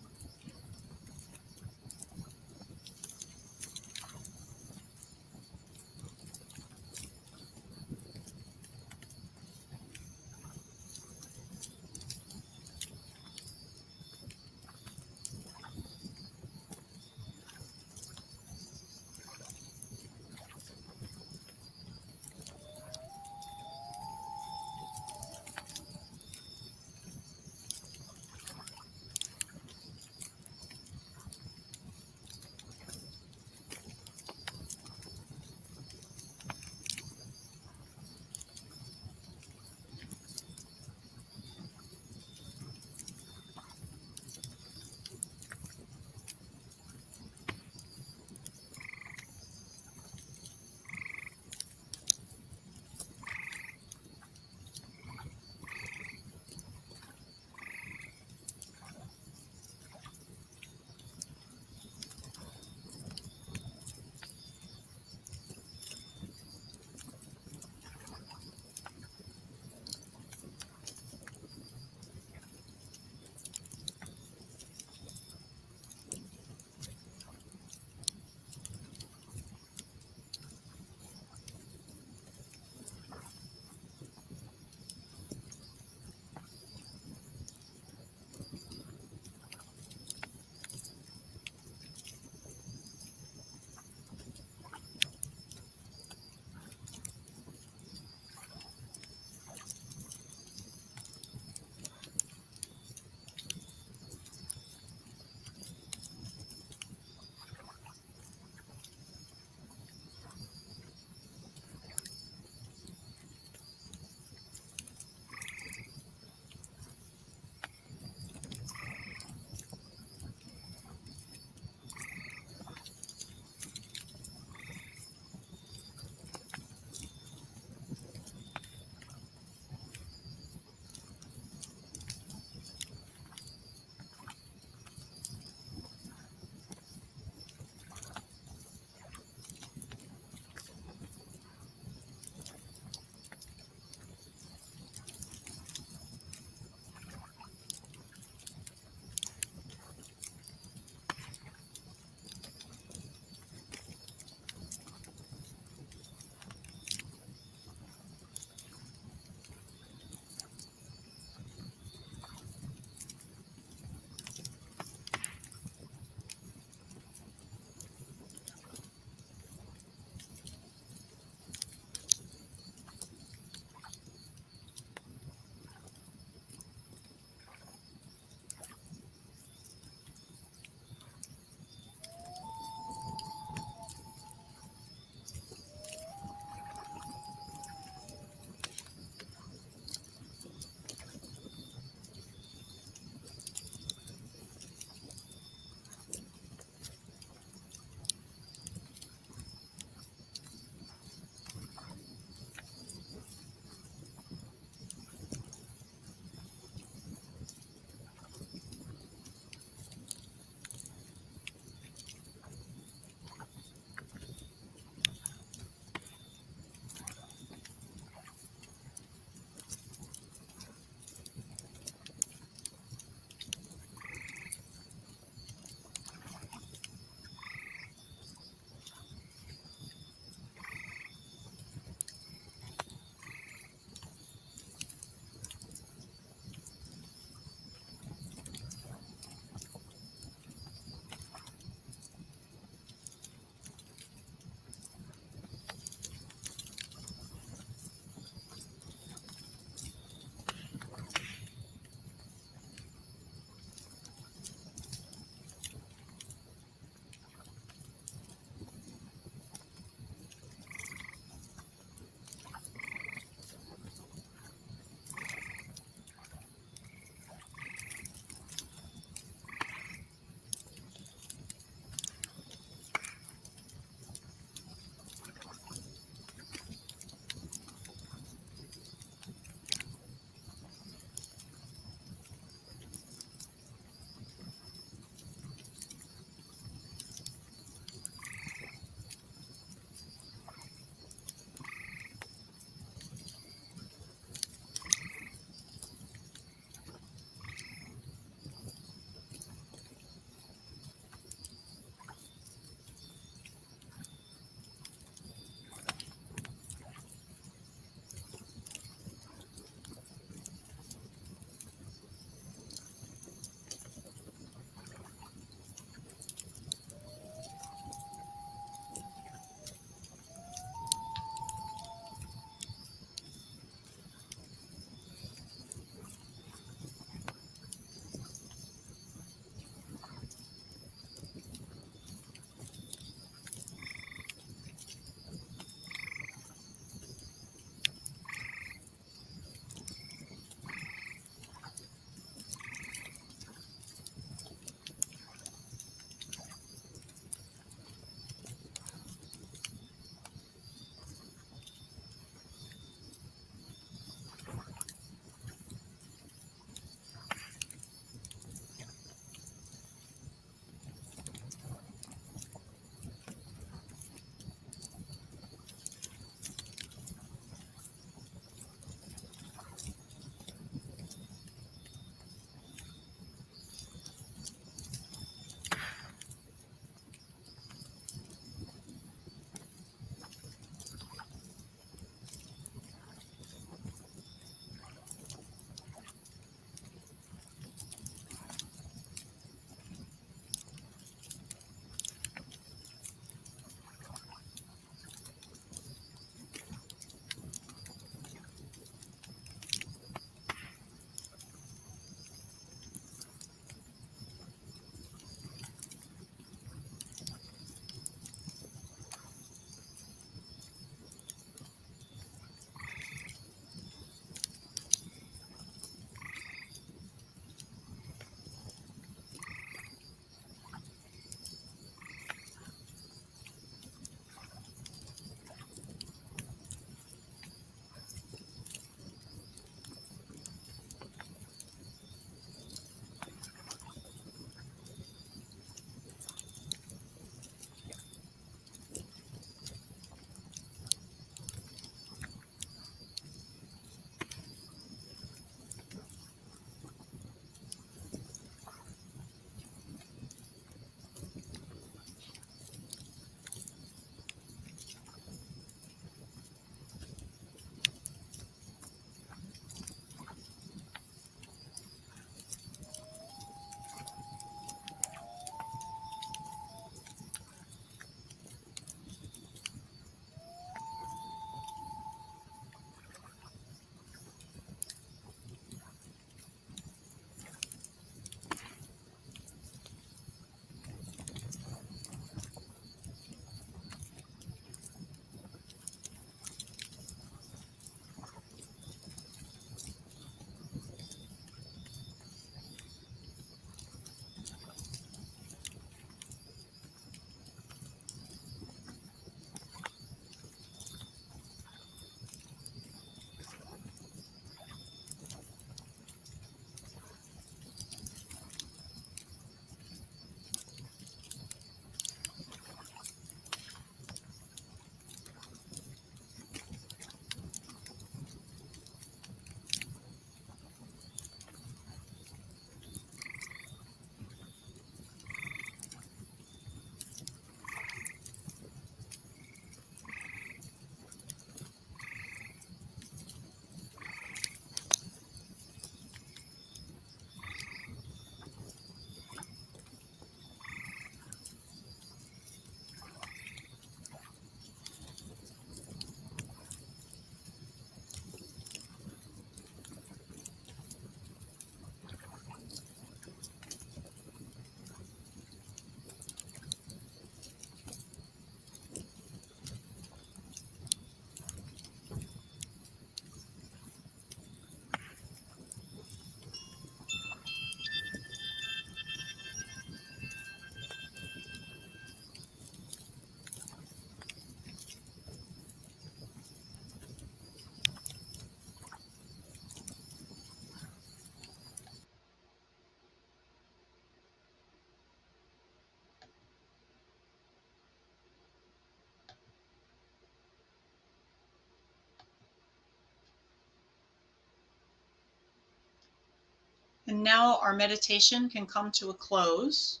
And now our meditation can come to a close.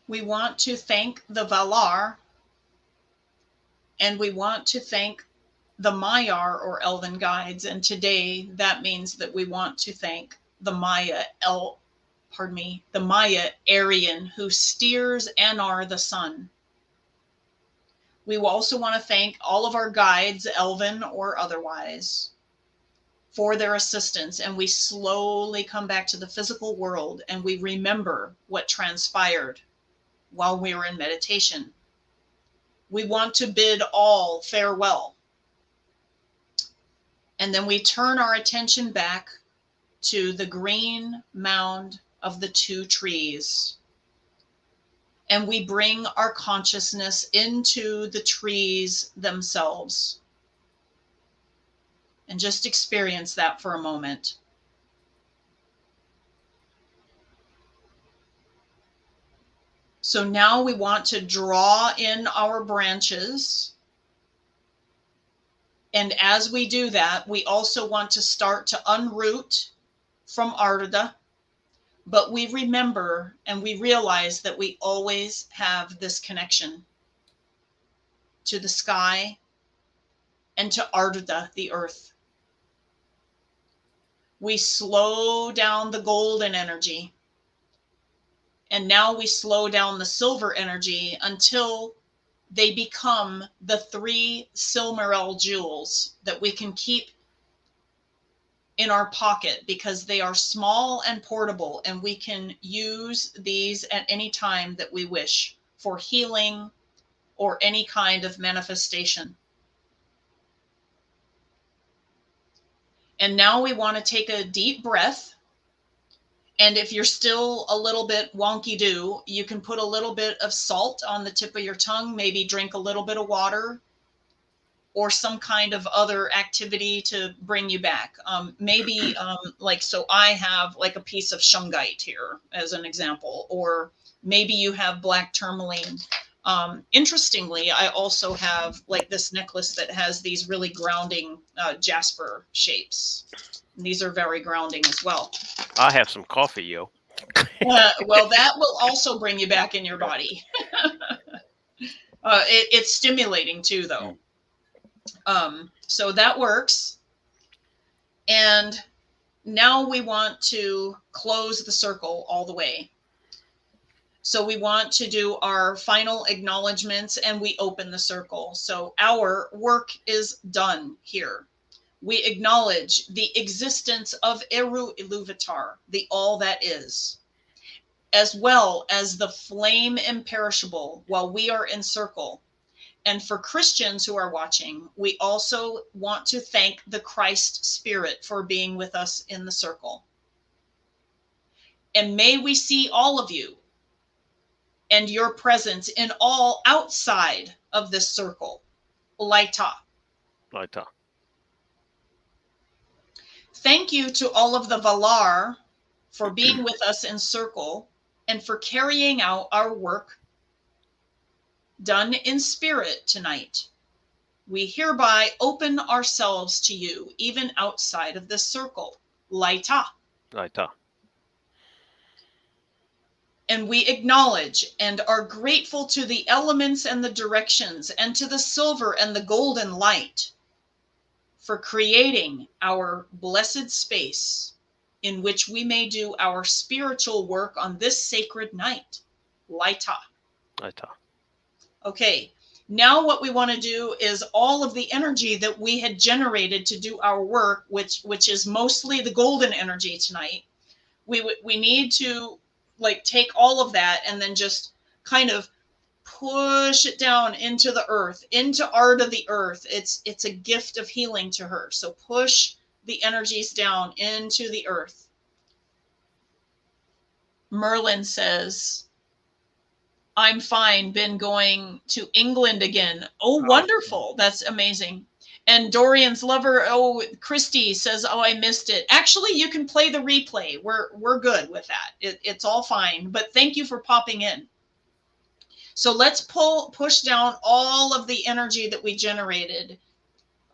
We want to thank the Valar, and we want to thank the Maiar or Elven guides. And today that means that we want to thank the Maia Arien, who steers Anar the Sun. We also want to thank all of our guides, Elven or otherwise, for their assistance. And we slowly come back to the physical world and we remember what transpired while we were in meditation. We want to bid all farewell. And then we turn our attention back to the green mound of the two trees. And we bring our consciousness into the trees themselves. And just experience that for a moment. So now we want to draw in our branches. And as we do that, we also want to start to unroot from Arda. But we remember and we realize that we always have this connection to the sky and to Arda, the earth. We slow down the golden energy. And now we slow down the silver energy until they become the 3 Silmaril jewels that we can keep in our pocket, because they are small and portable, and we can use these at any time that we wish for healing or any kind of manifestation. And now we want to take a deep breath. And if you're still a little bit wonky-do, you can put a little bit of salt on the tip of your tongue, maybe drink a little bit of water, or some kind of other activity to bring you back. So I have like a piece of shungite here as an example, or maybe you have black tourmaline. Interestingly, I also have like this necklace that has these really grounding jasper shapes. These are very grounding as well. I have some coffee, yo. Well, that will also bring you back in your body. It's stimulating too, though. So that works. And now we want to close the circle all the way. So we want to do our final acknowledgements and we open the circle. So our work is done here. We acknowledge the existence of Eru Iluvatar, the all that is, as well as the flame imperishable while we are in circle. And for Christians who are watching, we also want to thank the Christ Spirit for being with us in the circle. And may we see all of you and your presence in all outside of this circle. Laita. Laita. Thank you to all of the Valar for being with us in circle and for carrying out our work done in spirit tonight. We hereby open ourselves to you, even outside of this circle. Laita. Laita. And we acknowledge and are grateful to the elements and the directions and to the silver and the golden light for creating our blessed space in which we may do our spiritual work on this sacred night. Laita. Laita. Okay, now what we want to do is all of the energy that we had generated to do our work, which is mostly the golden energy tonight. We need to take all of that and then just kind of push it down into the earth, into Arda the earth. It's a gift of healing to her. So push the energies down into the earth. Merlin says, I'm fine, been going to England again. Oh, wonderful. That's amazing. And Dorian's lover, Christy says, I missed it. Actually, you can play the replay. We're good with that. It's all fine. But thank you for popping in. So let's push down all of the energy that we generated.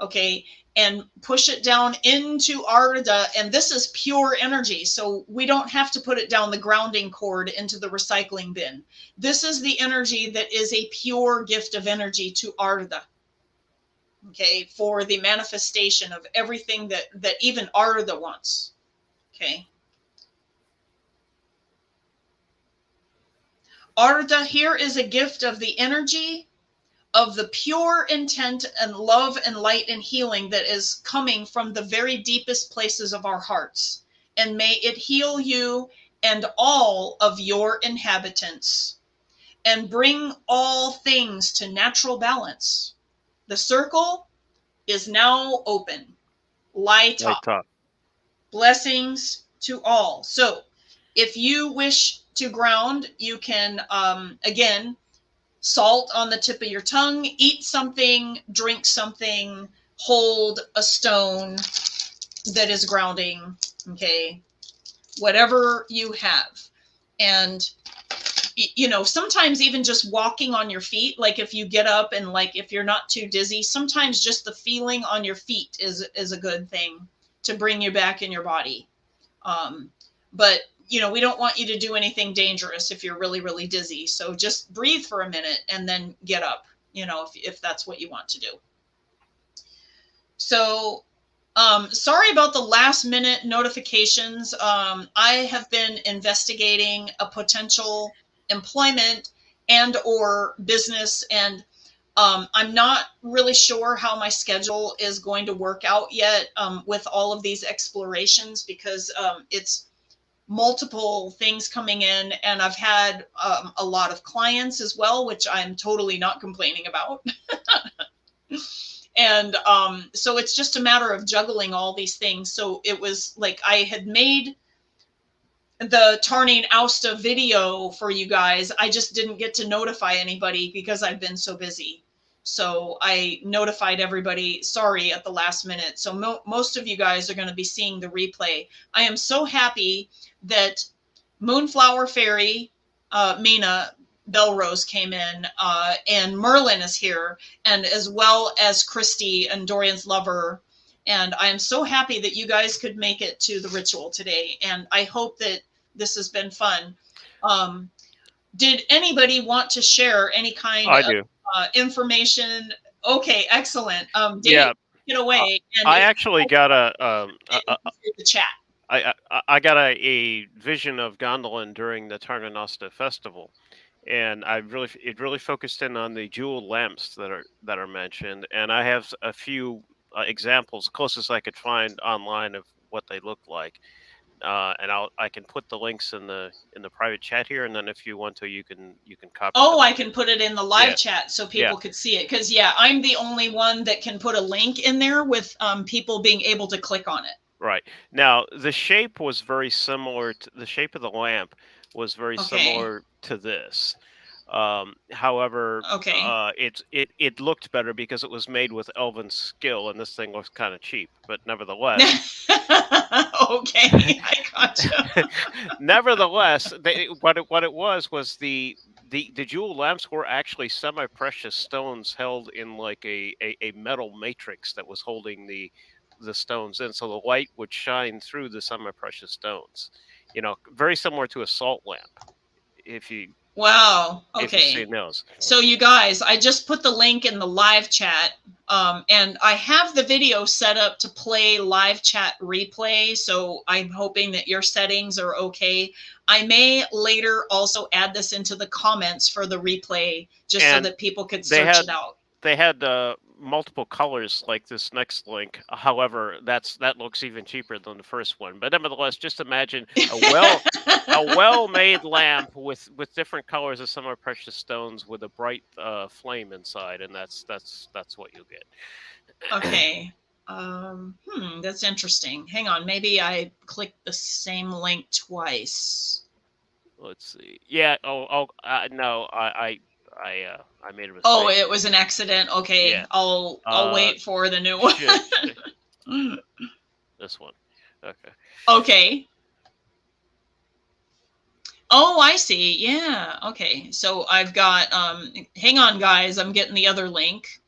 Okay. and push it down into Arda. And this is pure energy. So we don't have to put it down the grounding cord into the recycling bin. This is the energy that is a pure gift of energy to Arda. Okay, for the manifestation of everything that even Arda wants. Okay. Arda, here is a gift of the energy of the pure intent and love and light and healing that is coming from the very deepest places of our hearts. And may it heal you and all of your inhabitants and bring all things to natural balance. The circle is now open. Light up. Blessings to all. So if you wish to ground, you can, again, salt on the tip of your tongue, eat something, drink something, hold a stone that is grounding, okay, whatever you have. And, you know, sometimes even just walking on your feet, like if you get up and like if you're not too dizzy, sometimes just the feeling on your feet is a good thing to bring you back in your body. But you know, we don't want you to do anything dangerous if you're really, really dizzy. So just breathe for a minute and then get up, you know, if that's what you want to do. So sorry about the last minute notifications. I have been investigating a potential employment and or business, and I'm not really sure how my schedule is going to work out yet with all of these explorations, because it's multiple things coming in, and I've had a lot of clients as well, which I'm totally not complaining about. And so it's just a matter of juggling all these things. So it was like I had made the Tarnin Austa video for you guys. I just didn't get to notify anybody because I've been so busy. So I notified everybody, sorry, at the last minute. So most of you guys are going to be seeing the replay. I am so happy that Moonflower Fairy, Mina Belrose came in, and Merlin is here, and as well as Christy and Dorian's lover. And I am so happy that you guys could make it to the ritual today. And I hope that this has been fun. Did anybody want to share any kind of information? Okay, excellent. Dave, yeah, get away. And I actually got the chat. I got a vision of Gondolin during the Tarnin Austa festival, and it really focused in on the jeweled lamps that are mentioned, and I have a few examples, closest I could find online, of what they look like. And I can put the links in the private chat here, and then if you want to, you can copy. Oh, I can put it in the live chat so people could see it, because I'm the only one that can put a link in there with people being able to click on it. Right. Now the shape was very similar to the shape of the lamp was very similar to this. However, it looked better because it was made with elven skill, and this thing looks kind of cheap, but nevertheless. Okay, I gotcha. Nevertheless, what it was the jewel lamps were actually semi-precious stones held in like a metal matrix that was holding the stones in, so the light would shine through the semi-precious stones. You know, very similar to a salt lamp. If you Wow. Okay. If you've seen those. So you guys, I just put the link in the live chat, and I have the video set up to play live chat replay. So I'm hoping that your settings are okay. I may later also add this into the comments for the replay, just so that people could search it out. They had multiple colors like this next link. However, that looks even cheaper than the first one. But nevertheless, just imagine a well-made lamp with different colors of some of precious stones with a bright flame inside, and that's what you get. Okay. That's interesting. Hang on, maybe I clicked the same link twice. Let's see. Yeah. No. I made a mistake. Oh, it was an accident. Okay, yeah. I'll wait for the new one. This one. Okay. Okay. Oh, I see. Yeah. Okay. So I've got hang on guys, I'm getting the other link.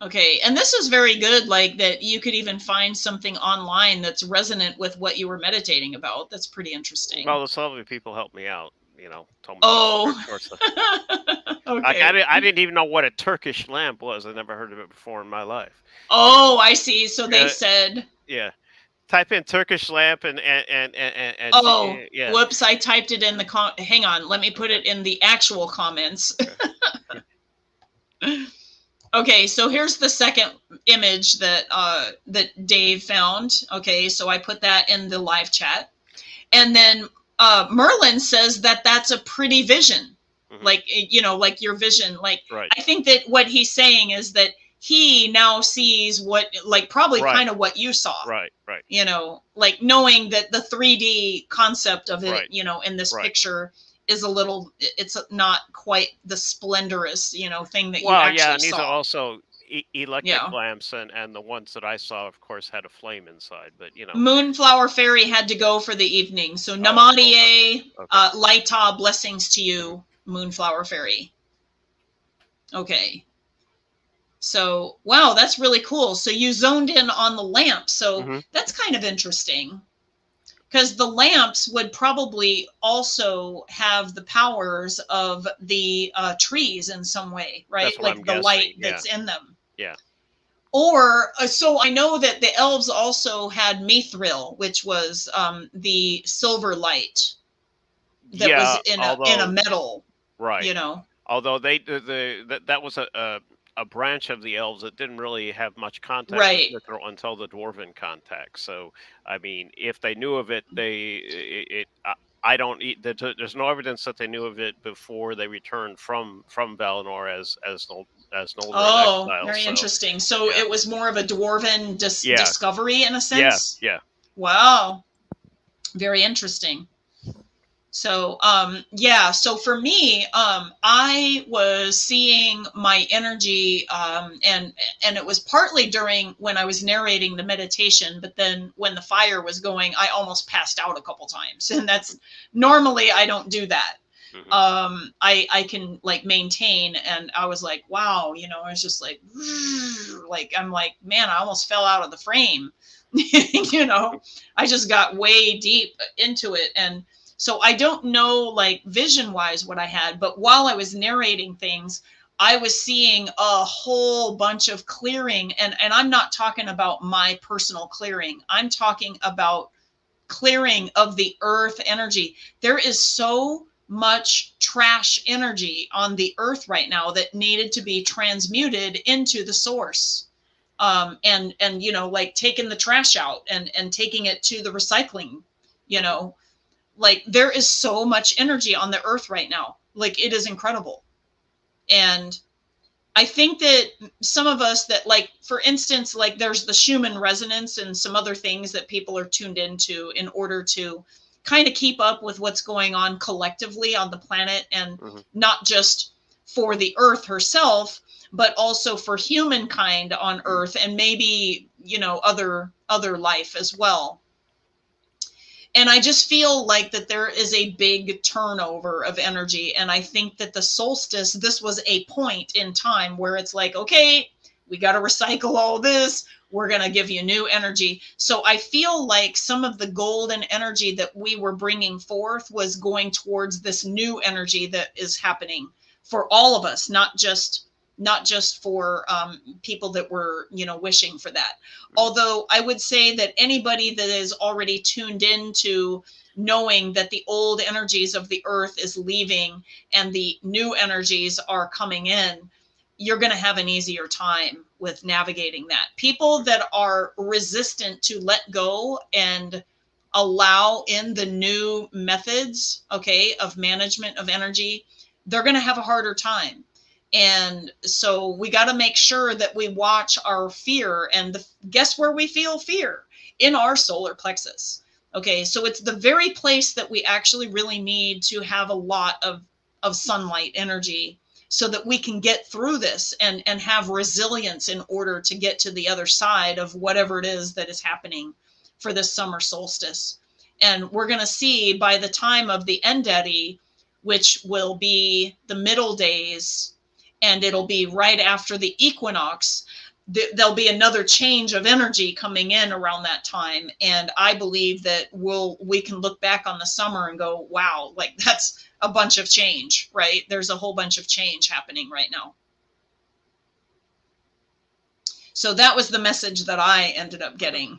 Okay, and this is very good, like that you could even find something online that's resonant with what you were meditating about. That's pretty interesting. Well, the lovely people helped me out. You know, told me all Oh, sorts of. Like okay. I didn't even know what a Turkish lamp was. I never heard of it before in my life. You know. Oh, I see. So they said, Yeah. Type in Turkish lamp oh, yeah. whoops, I typed it in the hang on, let me put Okay. it in the actual comments. Okay. Okay, so here's the second image that that Dave found. Okay, so I put that in the live chat. And then Merlin says that that's a pretty vision. Mm-hmm. Like, you know, like your vision. Like, right. I think that what he's saying is that he now sees what, like, probably right. kind of what you saw. Right, right. You know, like knowing that the 3D concept of it, right. you know, in this right. picture is a little, it's not quite the splendorous, you know, thing that you Well, actually yeah, and these saw. are also electric Yeah. lamps, and the ones that I saw, of course, had a flame inside. But you know, Moonflower Fairy had to go for the evening. So okay. Namadie, Laita, blessings to you, Moonflower Fairy. Okay. So, wow, that's really cool. So you zoned in on the lamp. So that's kind of interesting. Because the lamps would probably also have the powers of the trees in some way, right? That's what like I'm the guessing. light that's in them. Yeah. Or so I know that the elves also had mithril, which was the silver light that was in a metal. Right. You know. Although that was a branch of the elves that didn't really have much contact right. with mithril until the dwarven contact. So I mean, if they knew of it, I don't. There's no evidence that they knew of it before they returned from Valinor as Noldor Oh, exile. very interesting. So it was more of a dwarven discovery in a sense. Yeah. Wow, very interesting. So yeah, so for me, I was seeing my energy, and it was partly during when I was narrating the meditation, but then when the fire was going, I almost passed out a couple times, and that's normally I don't do that. I can like maintain, and I was like, wow, you know, I was just like I'm like, man, I almost fell out of the frame. You know, I just got way deep into it. And so I don't know, like vision wise, what I had, but while I was narrating things, I was seeing a whole bunch of clearing. And I'm not talking about my personal clearing. I'm talking about clearing of the earth energy. There is so much trash energy on the earth right now that needed to be transmuted into the source. And you know, like taking the trash out and taking it to the recycling, you know, like there is so much energy on the earth right now. Like it is incredible. And I think that some of us that, like, for instance, like there's the Schumann resonance and some other things that people are tuned into in order to kind of keep up with what's going on collectively on the planet, and not just for the earth herself, but also for humankind on earth, and maybe, you know, other life as well. And I just feel like that there is a big turnover of energy. And I think that the solstice, this was a point in time where it's like, okay, we got to recycle all this. We're going to give you new energy. So I feel like some of the golden energy that we were bringing forth was going towards this new energy that is happening for all of us, not just for people that were, you know, wishing for that. Although I would say that anybody that is already tuned into knowing that the old energies of the earth is leaving and the new energies are coming in, you're going to have an easier time with navigating that. People that are resistant to let go and allow in the new methods, okay, of management of energy, they're going to have a harder time. And so we got to make sure that we watch our fear. And guess where we feel fear? In our solar plexus. Okay, so it's the very place that we actually really need to have a lot of sunlight energy so that we can get through this and have resilience in order to get to the other side of whatever it is that is happening for this summer solstice. And we're going to see by the time of the Endedi, which will be the middle days, and it'll be right after the equinox, there'll be another change of energy coming in around that time. And I believe that we can look back on the summer and go, wow, like that's a bunch of change, right? There's a whole bunch of change happening right now. So that was the message that I ended up getting.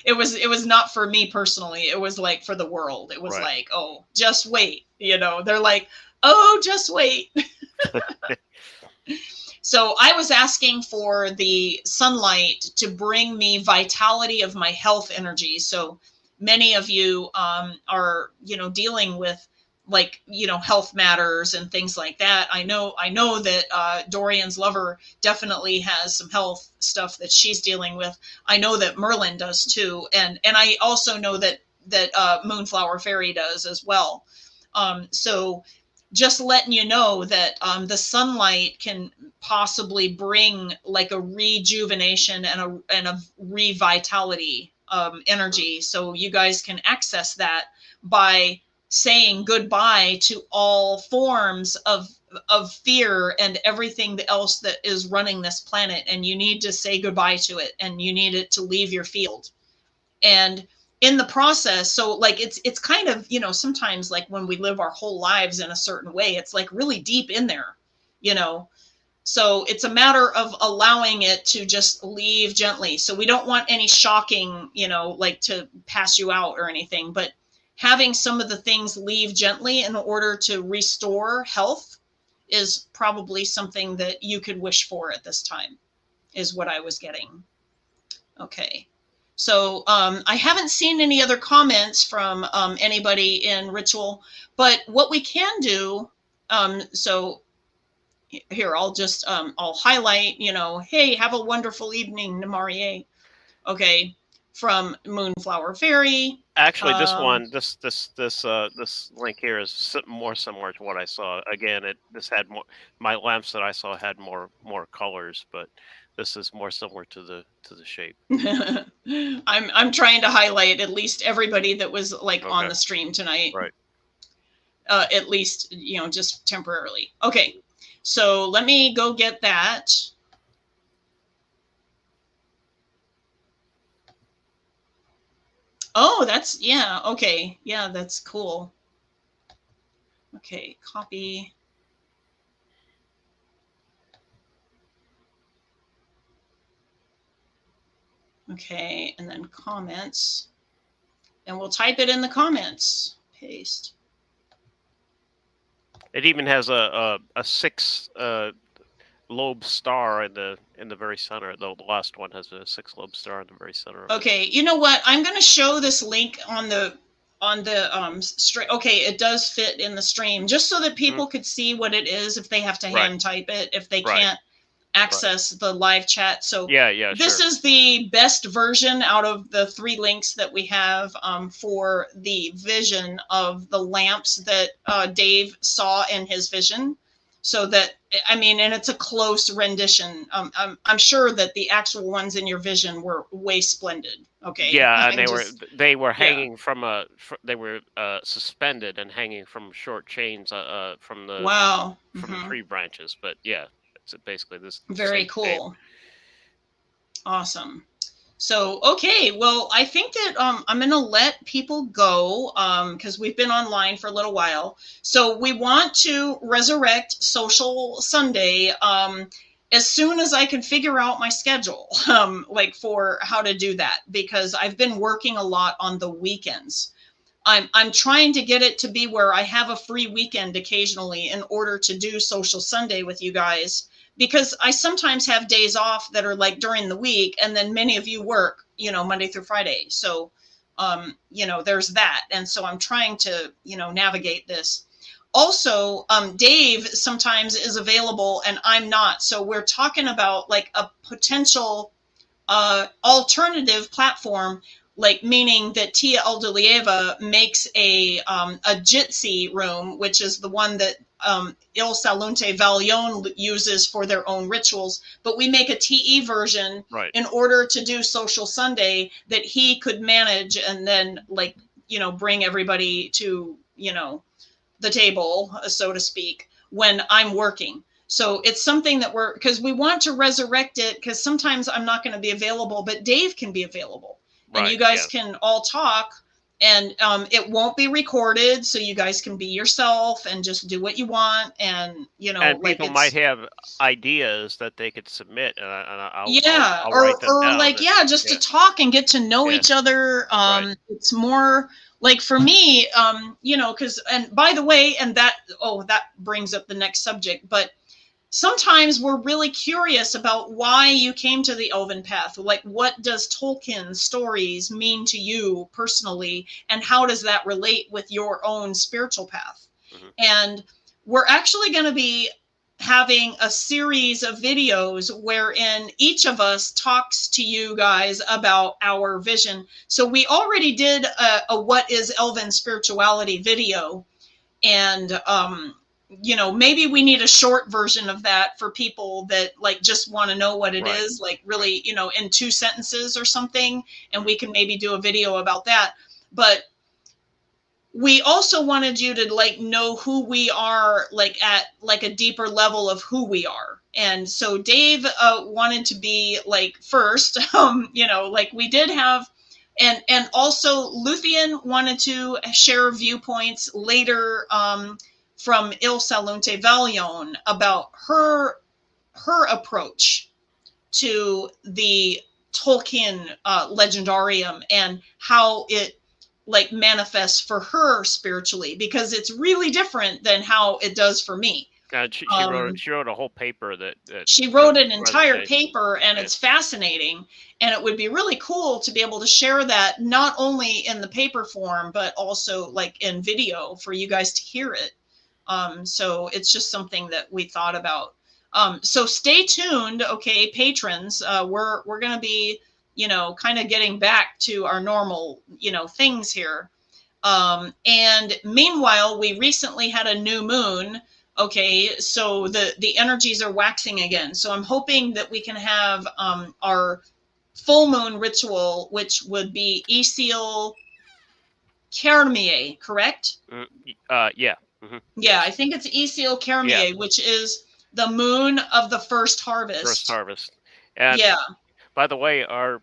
It was not for me personally. It was like for the world. It was like, oh, just wait. They're like, oh, just wait. So I was asking for the sunlight to bring me vitality of my health energy. So many of you are, dealing with like, health matters and things like that. I know that Dorian's lover definitely has some health stuff that she's dealing with. I know that Merlin does too. And I also know that Moonflower Fairy does as well. So just letting you know that the sunlight can possibly bring like a rejuvenation and a revitality energy. So you guys can access that by saying goodbye to all forms of fear and everything else that is running this planet. And you need to say goodbye to it, and you need it to leave your field. And in the process, so like it's kind of, sometimes like when we live our whole lives in a certain way, it's like really deep in there, so it's a matter of allowing it to just leave gently. So we don't want any shocking, like to pass you out or anything, but having some of the things leave gently in order to restore health is probably something that you could wish for at this time, is what I was getting. Okay. So I haven't seen any other comments from anybody in Ritual, but what we can do, so here, I'll just, I'll highlight, hey, have a wonderful evening, Namarie. Okay, from Moonflower Fairy. Actually, this link here is more similar to what I saw. Again, this had more. My lamps that I saw had more colors, but this is more similar to the shape. I'm trying to highlight at least everybody that was like on the stream tonight. Right. At least, just temporarily. Okay. So let me go get that. Oh, yeah. Okay. Yeah, that's cool. Okay. Copy. Okay, and then comments, and we'll type it in the comments. Paste. It even has a 6 lobe star in the very center. The last one has a 6 lobe star in the very center. Okay, you know what? I'm going to show this link on the stream. Okay, it does fit in the stream, just so that people could see what it is if they have to hand type it, if they can't access the live chat. So this is the best version out of the 3 links that we have for the vision of the lamps that Dave saw in his vision. So that, and it's a close rendition. I'm sure that the actual ones in your vision were way splendid. Okay. Yeah, and they were hanging from they were suspended and hanging from short chains from the the tree branches. But yeah. So basically this very cool game. Awesome. So okay, well, I think that I'm gonna let people go because we've been online for a little while. So we want to resurrect Social Sunday as soon as I can figure out my schedule, like for how to do that, because I've been working a lot on the weekends. I'm trying to get it to be where I have a free weekend occasionally in order to do Social Sunday with you guys. Because I sometimes have days off that are like during the week, and then many of you work, Monday through Friday. So, there's that. And so I'm trying to, navigate this. Also, Dave sometimes is available and I'm not. So we're talking about like a potential alternative platform, like meaning that Tia Aldelieva makes a Jitsi room, which is the one that Il Salunte Valion uses for their own rituals, but we make a TE version in order to do Social Sunday that he could manage and then bring everybody to, the table, so to speak, when I'm working. So it's something that because we want to resurrect it, because sometimes I'm not going to be available, but Dave can be available, and you guys can all talk, and it won't be recorded, so you guys can be yourself and just do what you want, and and people might have ideas that they could submit, and I'll write them down. Just to talk and get to know each other. It's more like, for me, because, and by the way, and that brings up the next subject, but sometimes we're really curious about why you came to the Elven path. Like, what does Tolkien's stories mean to you personally, and how does that relate with your own spiritual path? Mm-hmm. And we're actually going to be having a series of videos wherein each of us talks to you guys about our vision. So we already did a What is Elven Spirituality video, and maybe we need a short version of that for people that like just want to know what it is, like really, in 2 sentences or something, and we can maybe do a video about that. But we also wanted you to like know who we are, like at like a deeper level of who we are. And so Dave wanted to be like first, like we did have, and also Luthien wanted to share viewpoints later, from Il Salunte Valion about her approach to the Tolkien legendarium and how it like manifests for her spiritually, because it's really different than how it does for me. She wrote a whole paper that she wrote an entire paper, and it's fascinating, and it would be really cool to be able to share that not only in the paper form but also like in video for you guys to hear it. So it's just something that we thought about. So stay tuned, okay, patrons. We're going to be, kind of getting back to our normal, things here. And meanwhile, we recently had a new moon. Okay, so the energies are waxing again. So I'm hoping that we can have our full moon ritual, which would be Isil Kermie, correct? Yeah. Mm-hmm. Yeah, I think it's Isil Kermie, which is the moon of the first harvest. And by the way, our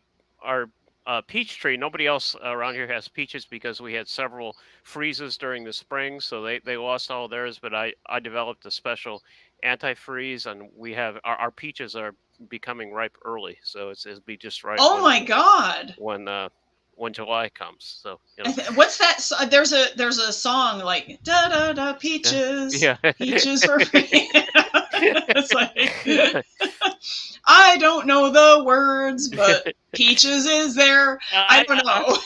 peach tree, nobody else around here has peaches because we had several freezes during the spring, so they lost all theirs, but I developed a special anti-freeze, and we have our peaches are becoming ripe early, so it'll be just right. Oh my God! When July comes, so what's that? There's a song like da da da peaches, peaches for free. It's like I don't know the words, but peaches is there. I don't know.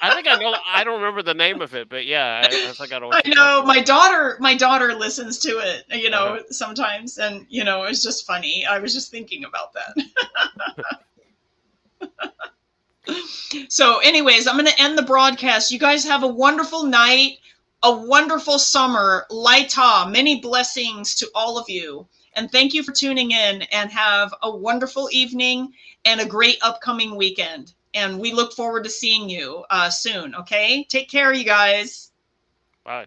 I think I know. I don't remember the name of it, but yeah, I think I know. I know my daughter listens to it, sometimes, and it's just funny. I was just thinking about that. So anyways, I'm going to end the broadcast. You guys have a wonderful night, a wonderful summer. Laita, many blessings to all of you. And thank you for tuning in, and have a wonderful evening and a great upcoming weekend. And we look forward to seeing you soon. Okay. Take care, you guys. Bye.